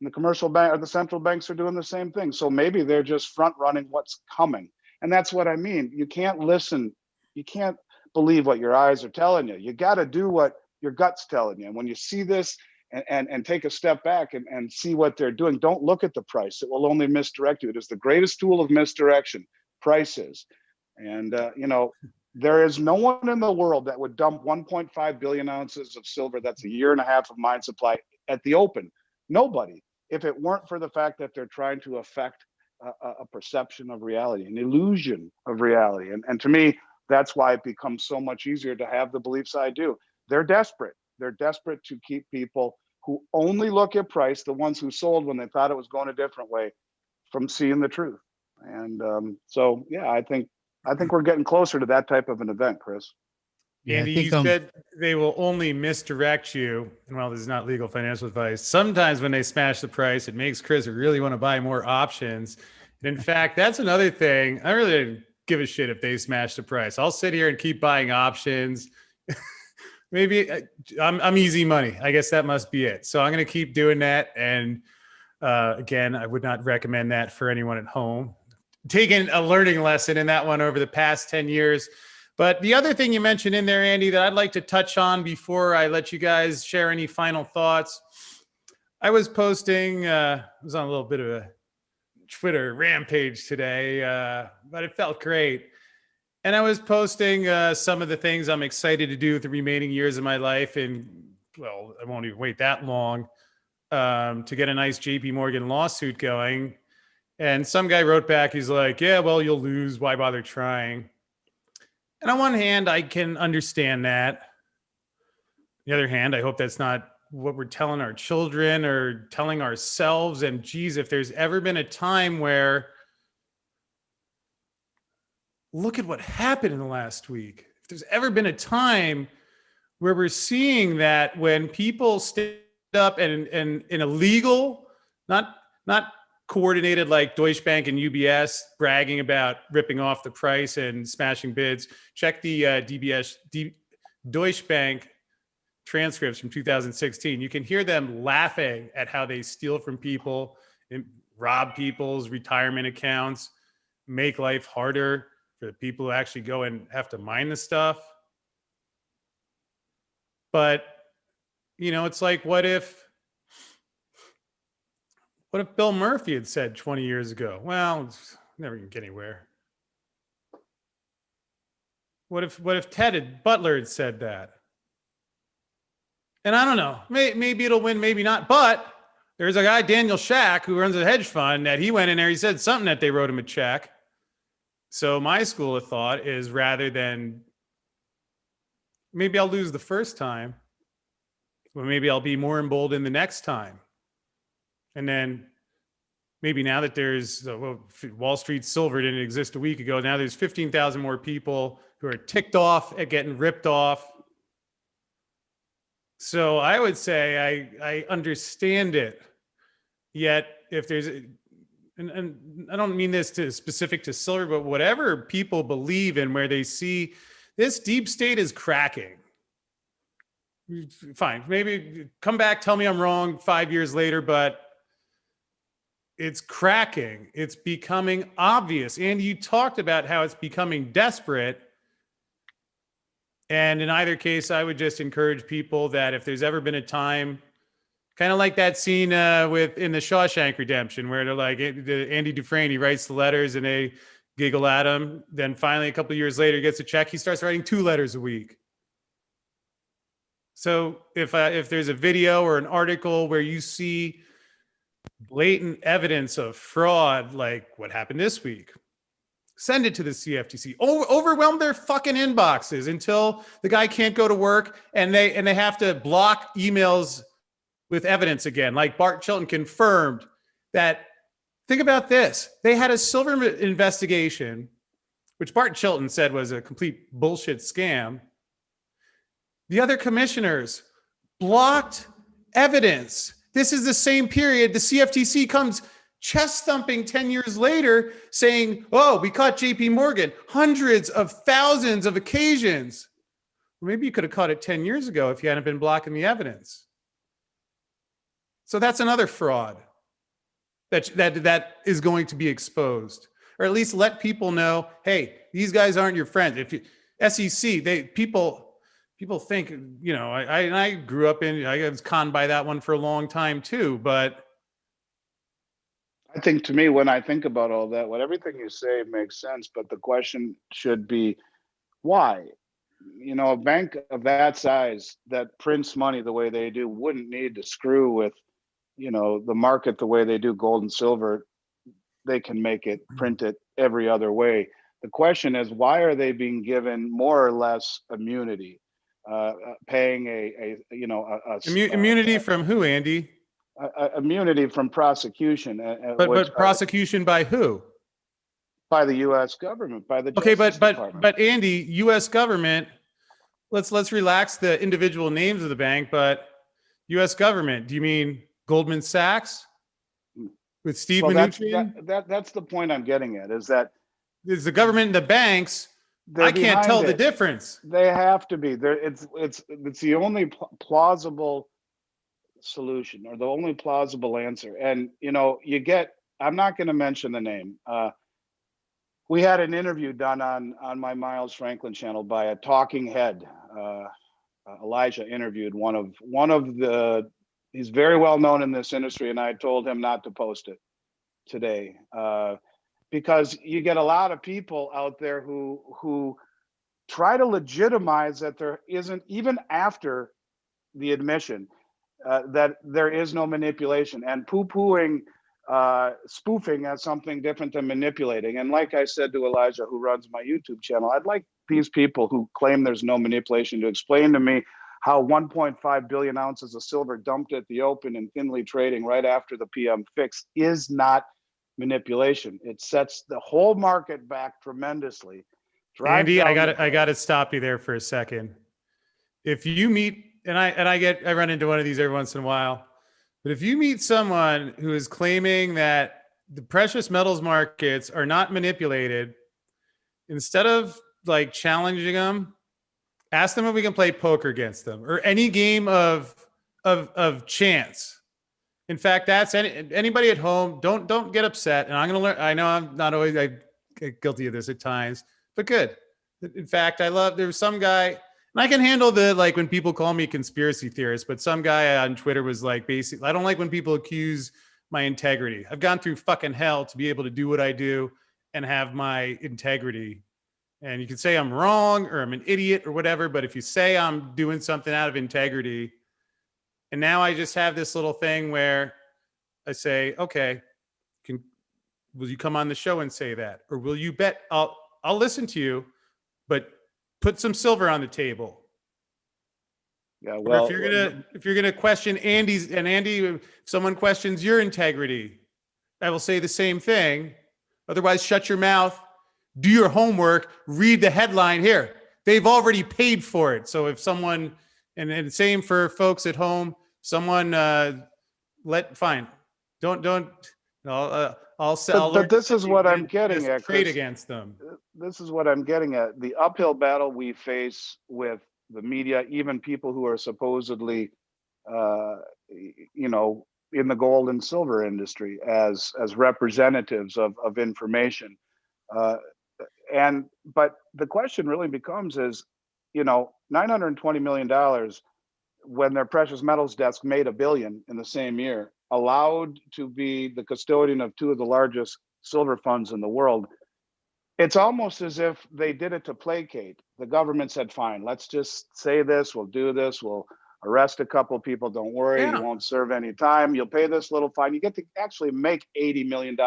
And the commercial bank or the central banks are doing the same thing. So maybe they're just front running what's coming. And that's what I mean. You can't listen. You can't believe what your eyes are telling you. You got to do what your gut's telling you. And when you see this and take a step back and see what they're doing, don't look at the price. It will only misdirect you. It is the greatest tool of misdirection, prices. And, there is no one in the world that would dump 1.5 billion ounces of silver. That's a year and a half of mine supply at the open. Nobody, if it weren't for the fact that they're trying to affect a perception of reality, an illusion of reality. And to me, that's why it becomes so much easier to have the beliefs I do. They're desperate. They're desperate to keep people who only look at price, the ones who sold when they thought it was going a different way, from seeing the truth. And so, yeah, I think we're getting closer to that type of an event, Chris. Yeah, Andy, you said they will only misdirect you. And while this is not legal financial advice, sometimes when they smash the price, it makes Chris really want to buy more options. And in fact, that's another thing. I really don't give a shit if they smash the price. I'll sit here and keep buying options. Maybe I'm easy money. I guess that must be it. So I'm going to keep doing that. And again, I would not recommend that for anyone at home. Taken a learning lesson in that one over the past 10 years. But the other thing you mentioned in there, Andy, that I'd like to touch on before I let you guys share any final thoughts. I was posting, I was on a little bit of a Twitter rampage today, but it felt great. And I was posting some of the things I'm excited to do with the remaining years of my life. And well, I won't even wait that long to get a nice JP Morgan lawsuit going. And some guy wrote back, he's like, yeah, well, you'll lose. Why bother trying? And on one hand, I can understand that. On the other hand, I hope that's not what we're telling our children or telling ourselves. And geez, if there's ever been a time where, look at what happened in the last week. If there's ever been a time where we're seeing that when people stand up and in a legal, not coordinated like Deutsche Bank and UBS bragging about ripping off the price and smashing bids. Check the Deutsche Bank transcripts from 2016. You can hear them laughing at how they steal from people and rob people's retirement accounts, make life harder for the people who actually go and have to mine the stuff. But, it's like, what if Bill Murphy had said 20 years ago, well, it's never gonna get anywhere? What if Ted Butler had said that? And I don't know, maybe it'll win, maybe not. But there's a guy, Daniel Shack, who runs a hedge fund, that he went in there, he said something that they wrote him a check. So my school of thought is, rather than maybe I'll lose the first time, well, maybe I'll be more emboldened the next time. And then maybe now that there's Wall Street silver didn't exist a week ago, now there's 15,000 more people who are ticked off at getting ripped off. So I would say I understand it. Yet if there's, and I don't mean this to specific to silver, but whatever people believe in, where they see this deep state is cracking. Fine, maybe come back, tell me I'm wrong 5 years later, but it's cracking. It's becoming obvious. And you talked about how it's becoming desperate. And in either case, I would just encourage people that if there's ever been a time, kind of like that scene in the Shawshank Redemption, where they're like, Andy Dufresne, he writes the letters and they giggle at him. Then finally, a couple of years later, he gets a check. He starts writing 2 letters a week. So if there's a video or an article where you see blatant evidence of fraud, like what happened this week, send it to the CFTC. Overwhelm their fucking inboxes until the guy can't go to work, and they have to block emails with evidence again. Like Bart Chilton confirmed that. Think about this. They had a silver investigation, which Bart Chilton said was a complete bullshit scam. The other commissioners blocked evidence. This is the same period. The CFTC comes chest thumping 10 years later saying, oh, we caught JP Morgan hundreds of thousands of occasions. Maybe you could have caught it 10 years ago if you hadn't been blocking the evidence. So that's another fraud that is going to be exposed, or at least let people know, hey, these guys aren't your friends. If you SEC, people think, you know, I grew up in, I was conned by that one for a long time too, but I think, to me, when I think about all that, everything you say makes sense, but the question should be, why? You know, a bank of that size that prints money the way they do wouldn't need to screw with, you know, the market the way they do gold and silver. They can make it, print it every other way. The question is, why are they being given more or less immunity, paying immunity from who, Andy? Immunity from prosecution? But prosecution by who? By the U.S. government, by the okay, Justice Department. but Andy, U.S. government. Let's relax the individual names of the bank, but U.S. government. Do you mean Goldman Sachs with Steve Mnuchin? That's the point I'm getting at. Is that is the government and the banks? I can't tell the difference. They have to be there. It's the only plausible solution, or the only plausible answer. And you know, I'm not going to mention the name. We had an interview done on my Miles Franklin channel by a talking head. Elijah interviewed one of the. He's very well known in this industry, and I told him not to post it today because you get a lot of people out there who try to legitimize that there isn't, even after the admission, that there is no manipulation, and poo-pooing spoofing as something different than manipulating. And like I said to Elijah, who runs my YouTube channel, I'd like these people who claim there's no manipulation to explain to me how 1.5 billion ounces of silver dumped at the open and thinly trading right after the PM fix is not manipulation. It sets the whole market back tremendously. Andy, I got to stop you there for a second. If you meet, and I run into one of these every once in a while, but if you meet someone who is claiming that the precious metals markets are not manipulated, instead of like challenging them, ask them if we can play poker against them or any game of chance. In fact, that's anybody at home. Don't get upset. And I'm going to learn. I know I'm not always guilty of this at times, but good. In fact, there's some guy, and I can handle like when people call me conspiracy theorist, but some guy on Twitter was like, basically, I don't like when people accuse my integrity. I've gone through fucking hell to be able to do what I do and have my integrity. And you can say I'm wrong or I'm an idiot or whatever, but if you say I'm doing something out of integrity, and now I just have this little thing where I say, okay, will you come on the show and say that? Or will you bet I'll listen to you, but put some silver on the table. Yeah, well, or if you're gonna question Andy's, and Andy, if someone questions your integrity, I will say the same thing. Otherwise, shut your mouth. Do your homework, read the headline here. They've already paid for it. So if someone, and same for folks at home, someone fine. I'll sell. But this is what I'm getting at. Trade against them. This is what I'm getting at. The uphill battle we face with the media, even people who are supposedly, in the gold and silver industry as representatives of information. But the question really becomes is, $920 million when their precious metals desk made $1 billion in the same year, allowed to be the custodian of two of the largest silver funds in the world. It's almost as if they did it to placate. The government said, fine, let's just say this, we'll do this, we'll arrest a couple of people, don't worry, You won't serve any time, you'll pay this little fine. You get to actually make $80 million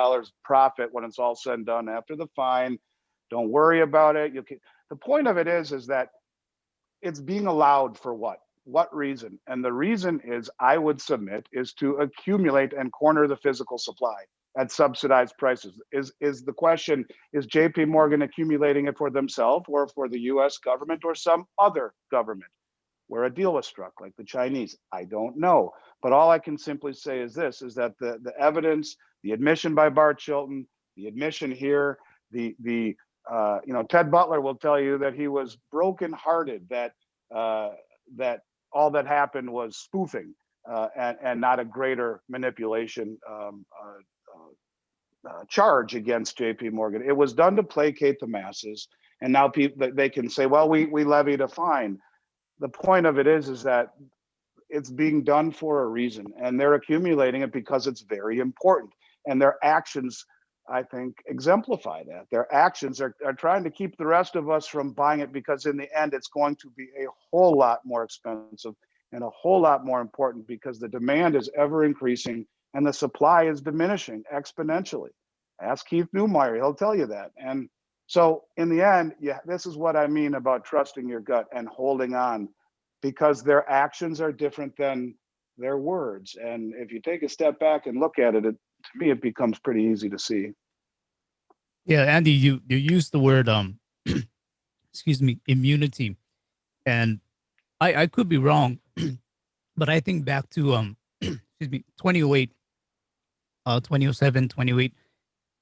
profit when it's all said and done after the fine. Don't worry about it. The point of it is that it's being allowed for what? What reason? And the reason is, I would submit, is to accumulate and corner the physical supply at subsidized prices. Is the question, is JP Morgan accumulating it for themselves or for the US government or some other government where a deal was struck, like the Chinese? I don't know. But all I can simply say is this, is that the evidence, the admission by Bart Chilton, the admission here, Ted Butler will tell you that he was brokenhearted that that all that happened was spoofing and not a greater manipulation charge against JP Morgan. It was done to placate the masses. And now people, they can say, well, we levied a fine. The point of it is that it's being done for a reason, and they're accumulating it because it's very important. And their actions, I think, exemplify that. Their actions are trying to keep the rest of us from buying it, because in the end, it's going to be a whole lot more expensive and a whole lot more important, because the demand is ever increasing and the supply is diminishing exponentially. Ask Keith Neumeyer, he'll tell you that. And so in the end, yeah, this is what I mean about trusting your gut and holding on, because their actions are different than their words. And if you take a step back and look at it, to me, it becomes pretty easy to see. Yeah, Andy, you used the word excuse me, immunity, and I could be wrong, but I think back to excuse me, 2008, 2007, 2008.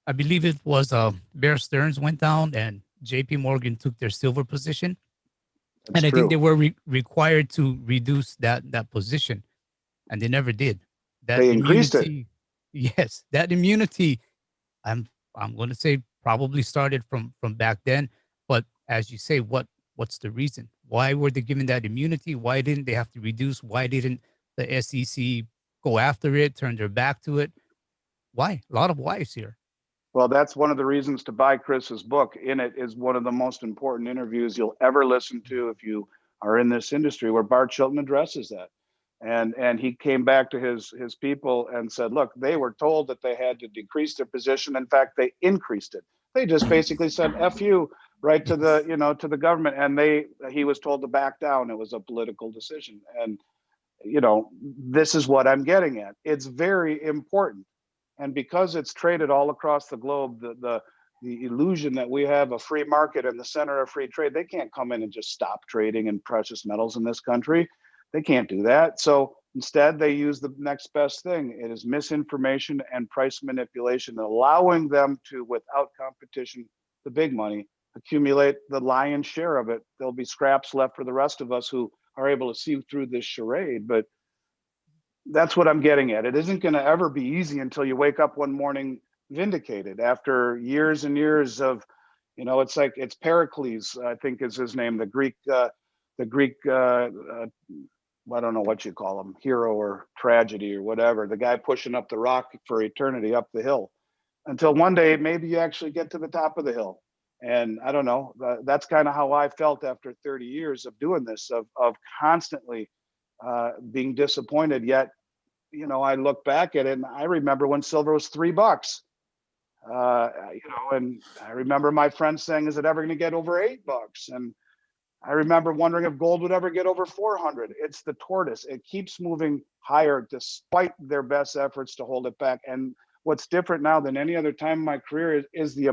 I believe it was Bear Stearns went down and JP Morgan took their silver position. That's and I true. think they were required to reduce that position, and they never did. That They increased immunity, yes, that immunity, I'm going to say probably started from back then. But as you say, what's the reason? Why were they given that immunity? Why didn't they have to reduce? Why didn't the SEC go after it, turn their back to it? Why? A lot of whys here. Well, that's one of the reasons to buy Chris's book. In it is one of the most important interviews you'll ever listen to if you are in this industry, where Bart Chilton addresses that. And he came back to his people and said, look, they were told that they had to decrease their position. In fact, they increased it. They just basically said, F you, right to the, to the government. And he was told to back down. It was a political decision. And, this is what I'm getting at. It's very important. And because it's traded all across the globe, the illusion that we have a free market in the center of free trade, they can't come in and just stop trading in precious metals in this country. They can't do that. So instead, they use the next best thing. It is misinformation and price manipulation, allowing them to, without competition, the big money, accumulate the lion's share of it. There'll be scraps left for the rest of us who are able to see through this charade. But that's what I'm getting at. It isn't going to ever be easy until you wake up one morning vindicated after years and years of, it's like, it's Pericles, I think is his name, the Greek, I don't know what you call him, hero or tragedy or whatever, the guy pushing up the rock for eternity up the hill, until one day maybe you actually get to the top of the hill. And I don't know, that's kind of how I felt after 30 years of doing this, of constantly being disappointed. Yet, I look back at it and I remember when silver was $3, and I remember my friends saying, is it ever going to get over $8? And I remember wondering if gold would ever get over 400. It's the tortoise. It keeps moving higher despite their best efforts to hold it back. And what's different now than any other time in my career is the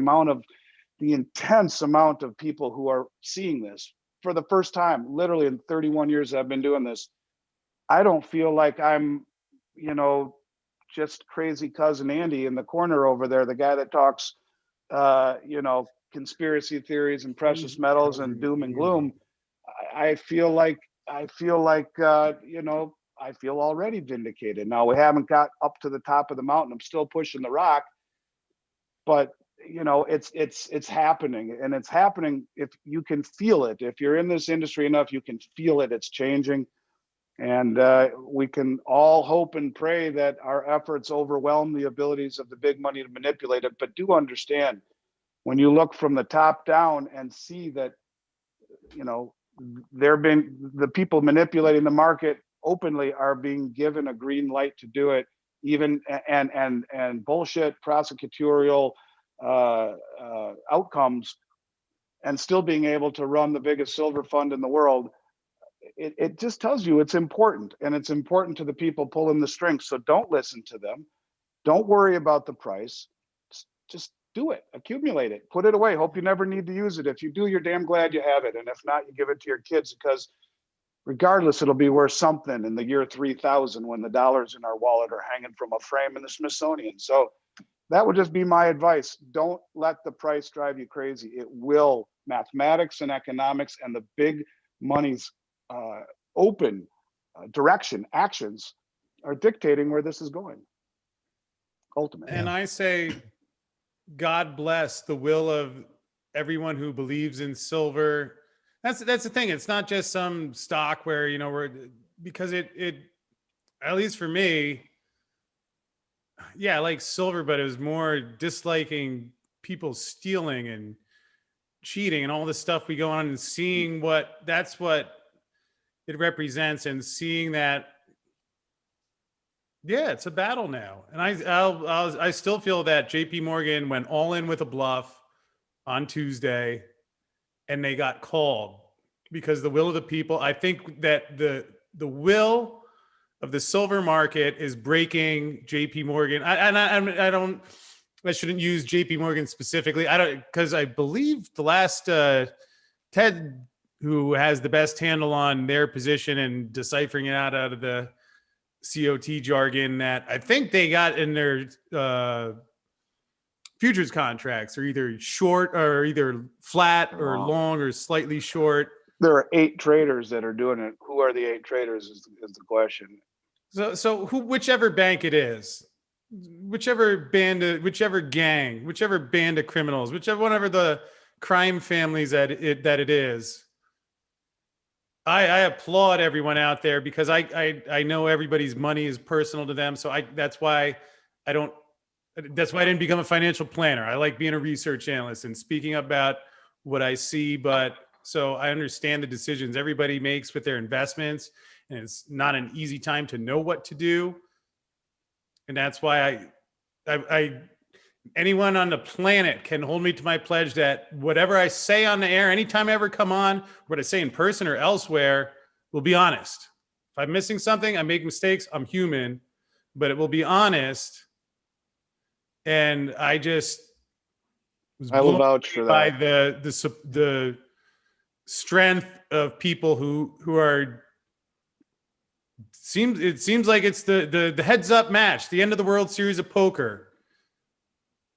intense amount of people who are seeing this for the first time. Literally in 31 years I've been doing this, I don't feel like I'm, just crazy cousin Andy in the corner over there, the guy that talks, conspiracy theories and precious metals and doom and gloom. I feel already vindicated. Now, we haven't got up to the top of the mountain. I'm still pushing the rock, but it's happening, and it's happening. If you can feel it, if you're in this industry enough, you can feel it. It's changing. And we can all hope and pray that our efforts overwhelm the abilities of the big money to manipulate it. But do understand, when you look from the top down and see that, the people manipulating the market openly are being given a green light to do it, even and bullshit prosecutorial outcomes, and still being able to run the biggest silver fund in the world. It just tells you it's important, and it's important to the people pulling the strings. So don't listen to them. Don't worry about the price. Just do it, accumulate it, put it away. Hope you never need to use it. If you do, you're damn glad you have it. And if not, you give it to your kids, because regardless, it'll be worth something in the year 3000 when the dollars in our wallet are hanging from a frame in the Smithsonian. So that would just be my advice. Don't let the price drive you crazy. It will. Mathematics and economics and the big money's open direction, actions are dictating where this is going. Ultimately. And I say, God bless the will of everyone who believes in silver. That's the thing. It's not just some stock where, you know, because it at least for me, yeah, I like silver, but it was more disliking people stealing and cheating and all the stuff we go on and seeing that's what it represents, and seeing that, yeah, it's a battle now. And I still feel that JP Morgan went all in with a bluff on Tuesday, and they got called because the will of the people. I think that the will of the silver market is breaking JP Morgan. I shouldn't use JP Morgan specifically. Because I believe the last Ted, who has the best handle on their position and deciphering it out of the COT jargon, that I think they got in their futures contracts are either short or either flat or long or slightly short. There are 8 traders that are doing it. Who are the 8 traders is the question. So whichever bank it is, whichever band, whichever gang, whichever band of criminals, whatever the crime families that it is, I applaud everyone out there, because I know everybody's money is personal to them. So that's why I didn't become a financial planner. I like being a research analyst and speaking about what I see. But so I understand the decisions everybody makes with their investments, and it's not an easy time to know what to do. And that's why anyone on the planet can hold me to my pledge that whatever I say on the air, anytime I ever come on, what I say in person or elsewhere, will be honest. If I'm missing something, I make mistakes, I'm human, but it will be honest. And I will vouch for that. By the strength of people who are, it seems like it's the heads up match, the end of the World Series of poker.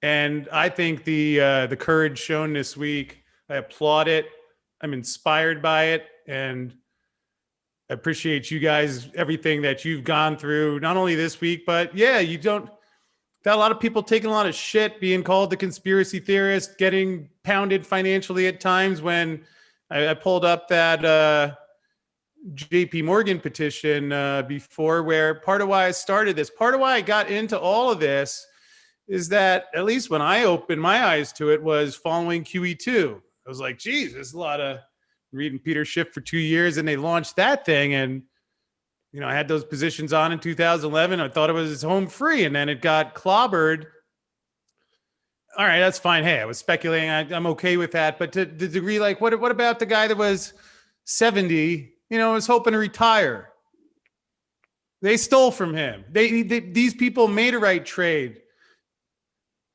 And I think the courage shown this week, I applaud it. I'm inspired by it, and I appreciate you guys, everything that you've gone through, not only this week, but yeah, got a lot of people taking a lot of shit, being called the conspiracy theorist, getting pounded financially at times. When I pulled up that JP Morgan petition before, where part of why I started this, part of why I got into all of this, is that at least when I opened my eyes to it was following QE2. I was like, geez, there's a lot of reading Peter Schiff for 2 years, and they launched that thing. And, you know, I had those positions on in 2011. I thought it was home free, and then it got clobbered. All right, that's fine. Hey, I was speculating. I'm okay with that. But to the degree, like, what about the guy that was 70, you know, was hoping to retire? They stole from him. These people made a right trade.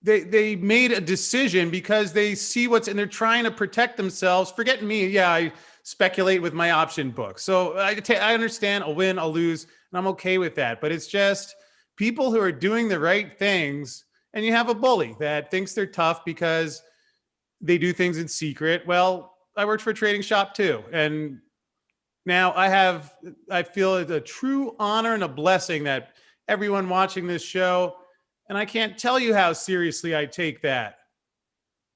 They made a decision because they see and they're trying to protect themselves. Forget me. Yeah, I speculate with my option book. So I understand I'll win, I'll lose, and I'm okay with that. But it's just people who are doing the right things, and you have a bully that thinks they're tough because they do things in secret. Well, I worked for a trading shop too. And now I feel it's a true honor and a blessing that everyone watching this show, and I can't tell you how seriously I take that.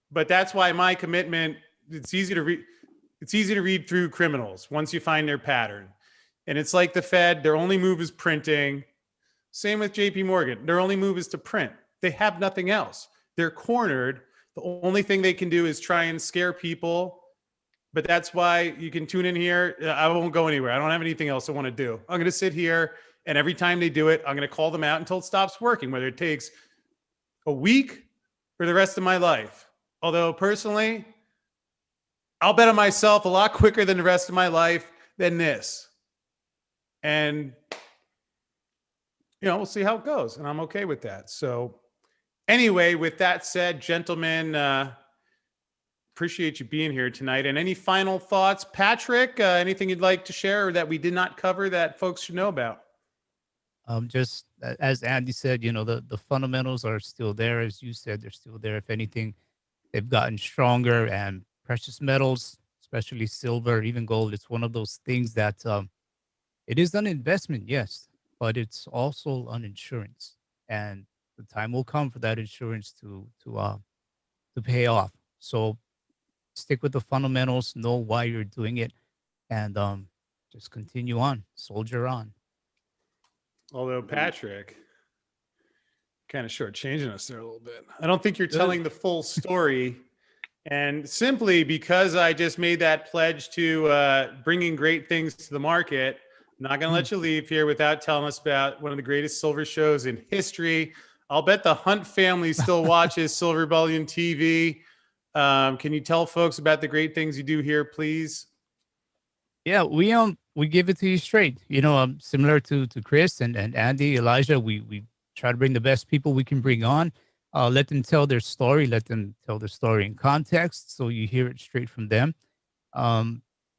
But that's why my commitment, it's easy to read through criminals once you find their pattern. And it's like the Fed, their only move is printing. Same with JP Morgan. Their only move is to print. They have nothing else. They're cornered. The only thing they can do is try and scare people. But that's why you can tune in here. I won't go anywhere. I don't have anything else I want to do. I'm going to sit here, and every time they do it, I'm going to call them out until it stops working, whether it takes a week or the rest of my life. Although personally, I'll bet on myself a lot quicker than the rest of my life than this. And, you know, we'll see how it goes. And I'm okay with that. So anyway, with that said, gentlemen, appreciate you being here tonight. And any final thoughts, Patrick, anything you'd like to share or that we did not cover that folks should know about? Just as Andy said, you know, the fundamentals are still there. As you said, they're still there. If anything, they've gotten stronger, and precious metals especially silver, even gold. It's one of those things that it is an investment, yes, but it's also an insurance, and the time will come for that insurance to pay off. So stick with the fundamentals, know why you're doing it, and just continue on, soldier on. Although Patrick, kind of shortchanging us there a little bit. I don't think you're Good. telling the full story. And simply because I just made that pledge to bringing great things to the market, I'm not going to let you leave here without telling us about one of the greatest silver shows in history. I'll bet the Hunt family still watches Silver Bullion TV. Can you tell folks about the great things you do here, please? Yeah, we give it to you straight. You know, similar to Chris and Andy, Elijah, we try to bring the best people we can bring on. Let them tell their story. Let them tell their story in context, so you hear it straight from them.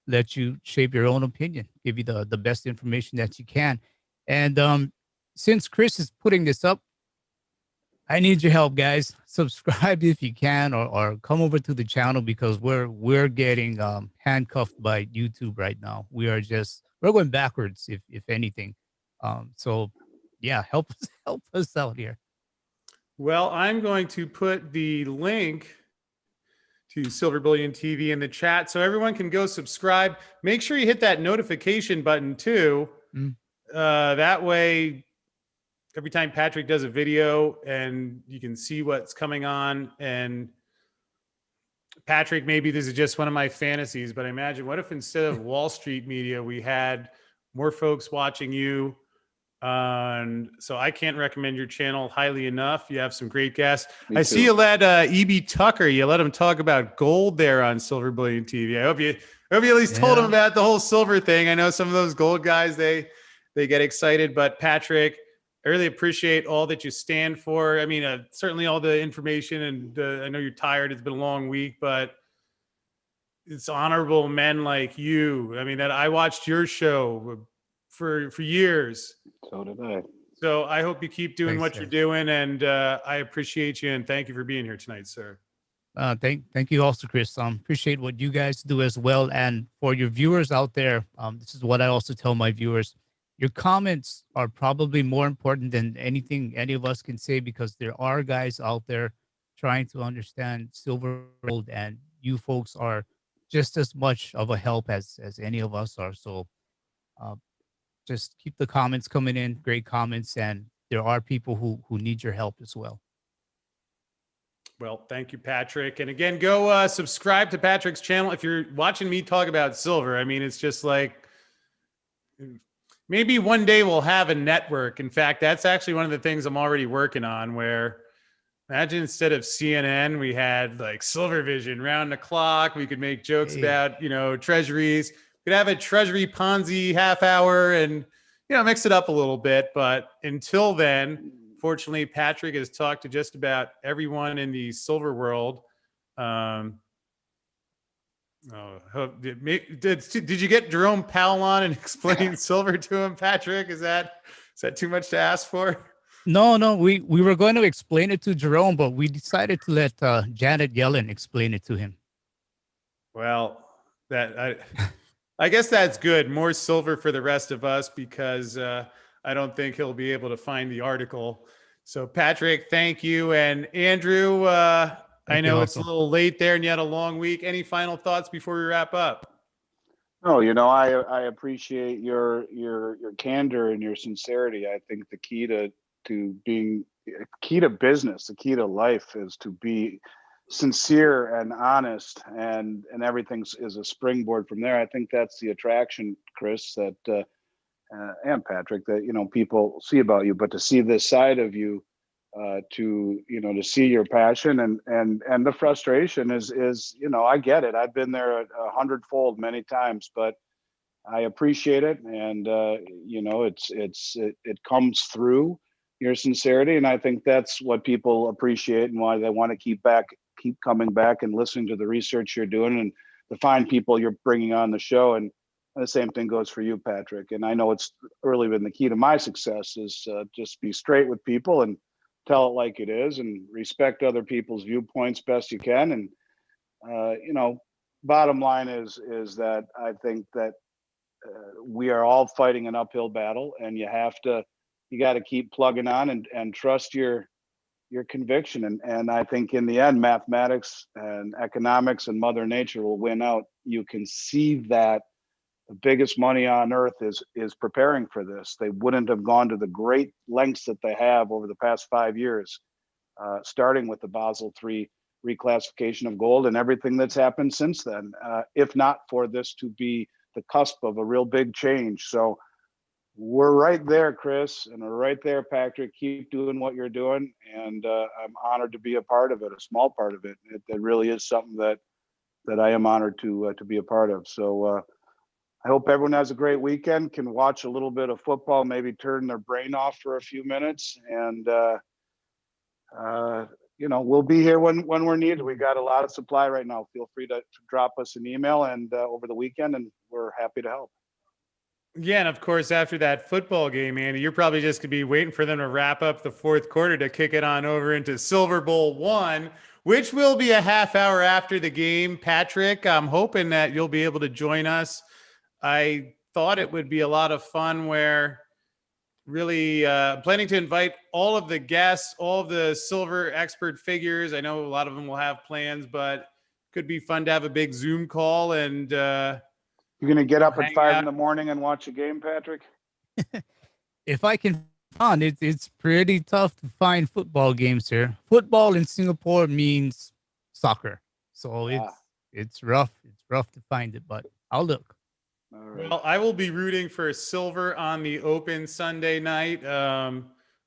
Let you shape your own opinion. Give you the best information that you can. And since Chris is putting this up, I need your help, guys. Subscribe if you can, or come over to the channel, because we're getting handcuffed by YouTube right now. We're going backwards, if anything. So yeah, help us out here. Well, I'm going to put the link to Silver Bullion TV in the chat so everyone can go subscribe. Make sure you hit that notification button too. That way, every time Patrick does a video, and you can see what's coming on. And Patrick, maybe this is just one of my fantasies, but I imagine, what if instead of Wall Street media, we had more folks watching you? And so I can't recommend your channel highly enough. You have some great guests. I see you let E.B. Tucker, you let him talk about gold there on Silver Bullion TV. I hope you at least told him about the whole silver thing. I know some of those gold guys, they get excited, but Patrick, I really appreciate all that you stand for. I mean, certainly all the information, and I know you're tired. It's been a long week, but it's honorable men like you. I mean, that I watched your show for years. So did I. So I hope you keep doing Thanks, what guys. you're doing, and I appreciate you, and thank you for being here tonight, sir. Thank you also, Chris. Appreciate what you guys do as well. And for your viewers out there, this is what I also tell my viewers. Your comments are probably more important than anything any of us can say, because there are guys out there trying to understand silver, gold, and you folks are just as much of a help as any of us are. So just keep the comments coming in, great comments, and there are people who need your help as well. Well, thank you, Patrick. And again, go subscribe to Patrick's channel. If you're watching me talk about silver, I mean, it's just like, maybe one day we'll have a network. In fact, that's actually one of the things I'm already working on, where imagine instead of CNN, we had like Silver Vision round the clock. We could make jokes about, treasuries. We could have a treasury Ponzi half hour and, mix it up a little bit. But until then, fortunately, Patrick has talked to just about everyone in the silver world. Did you get Jerome Powell on and explain silver to him, Patrick? Is that too much to ask for? No, we were going to explain it to Jerome, but we decided to let Janet Yellen explain it to him. Well, I guess that's good. More silver for the rest of us, because I don't think he'll be able to find the article. So Patrick, thank you. And Andrew, I know it's a little late there and you had a long week. Any final thoughts before we wrap up? No, I appreciate your candor and your sincerity. I think the key to business, the key to life, is to be sincere and honest, and everything is a springboard from there. I think that's the attraction, Chris, that and Patrick, that people see about you. But to see this side of you, to see your passion and the frustration is I get it. I've been there 100-fold many times, but I appreciate it, and it comes through your sincerity, and I think that's what people appreciate and why they want to keep coming back and listening to the research you're doing and the fine people you're bringing on the show. And the same thing goes for you, Patrick. And I know it's really been the key to my success is just be straight with people and tell it like it is, and respect other people's viewpoints best you can. And bottom line is that I think that we are all fighting an uphill battle, and you got to keep plugging on and trust your conviction. And I think in the end, mathematics and economics and Mother Nature will win out. You can see that the biggest money on earth is preparing for this. They wouldn't have gone to the great lengths that they have over the past 5 years, starting with the Basel III reclassification of gold and everything that's happened since then, if not for this to be the cusp of a real big change. So we're right there, Chris, and we're right there, Patrick. Keep doing what you're doing, and I'm honored to be a part of it, a small part of it. It really is something that I am honored to be a part of. So I hope everyone has a great weekend, can watch a little bit of football, maybe turn their brain off for a few minutes, and we'll be here when we're needed. We got a lot of supply right now. Feel free to drop us an email and over the weekend, and we're happy to help. Yeah, and of course, after that football game, Andy, you're probably just going to be waiting for them to wrap up the fourth quarter to kick it on over into Silver Bowl 1, which will be a half hour after the game. Patrick, I'm hoping that you'll be able to join us. I thought it would be a lot of fun where really planning to invite all of the guests, all of the silver expert figures. I know a lot of them will have plans, but could be fun to have a big Zoom call and you're going to get up at 5 out in the morning and watch a game, Patrick? If I can find it, it's pretty tough to find football games here. Football in Singapore means soccer. So it's rough. It's rough to find it, but I'll look. All right. Well, I will be rooting for silver on the Open Sunday night.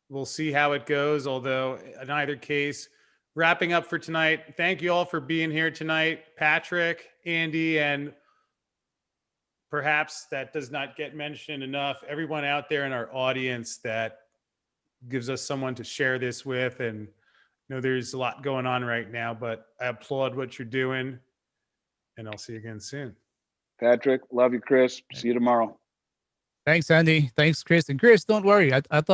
We'll see how it goes, although in either case, wrapping up for tonight. Thank you all for being here tonight. Patrick, Andy, and perhaps that does not get mentioned enough, everyone out there in our audience that gives us someone to share this with. And there's a lot going on right now, but I applaud what you're doing, and I'll see you again soon. Patrick, love you, Chris. See you tomorrow. Thanks, Andy. Thanks, Chris. And Chris, don't worry. I thought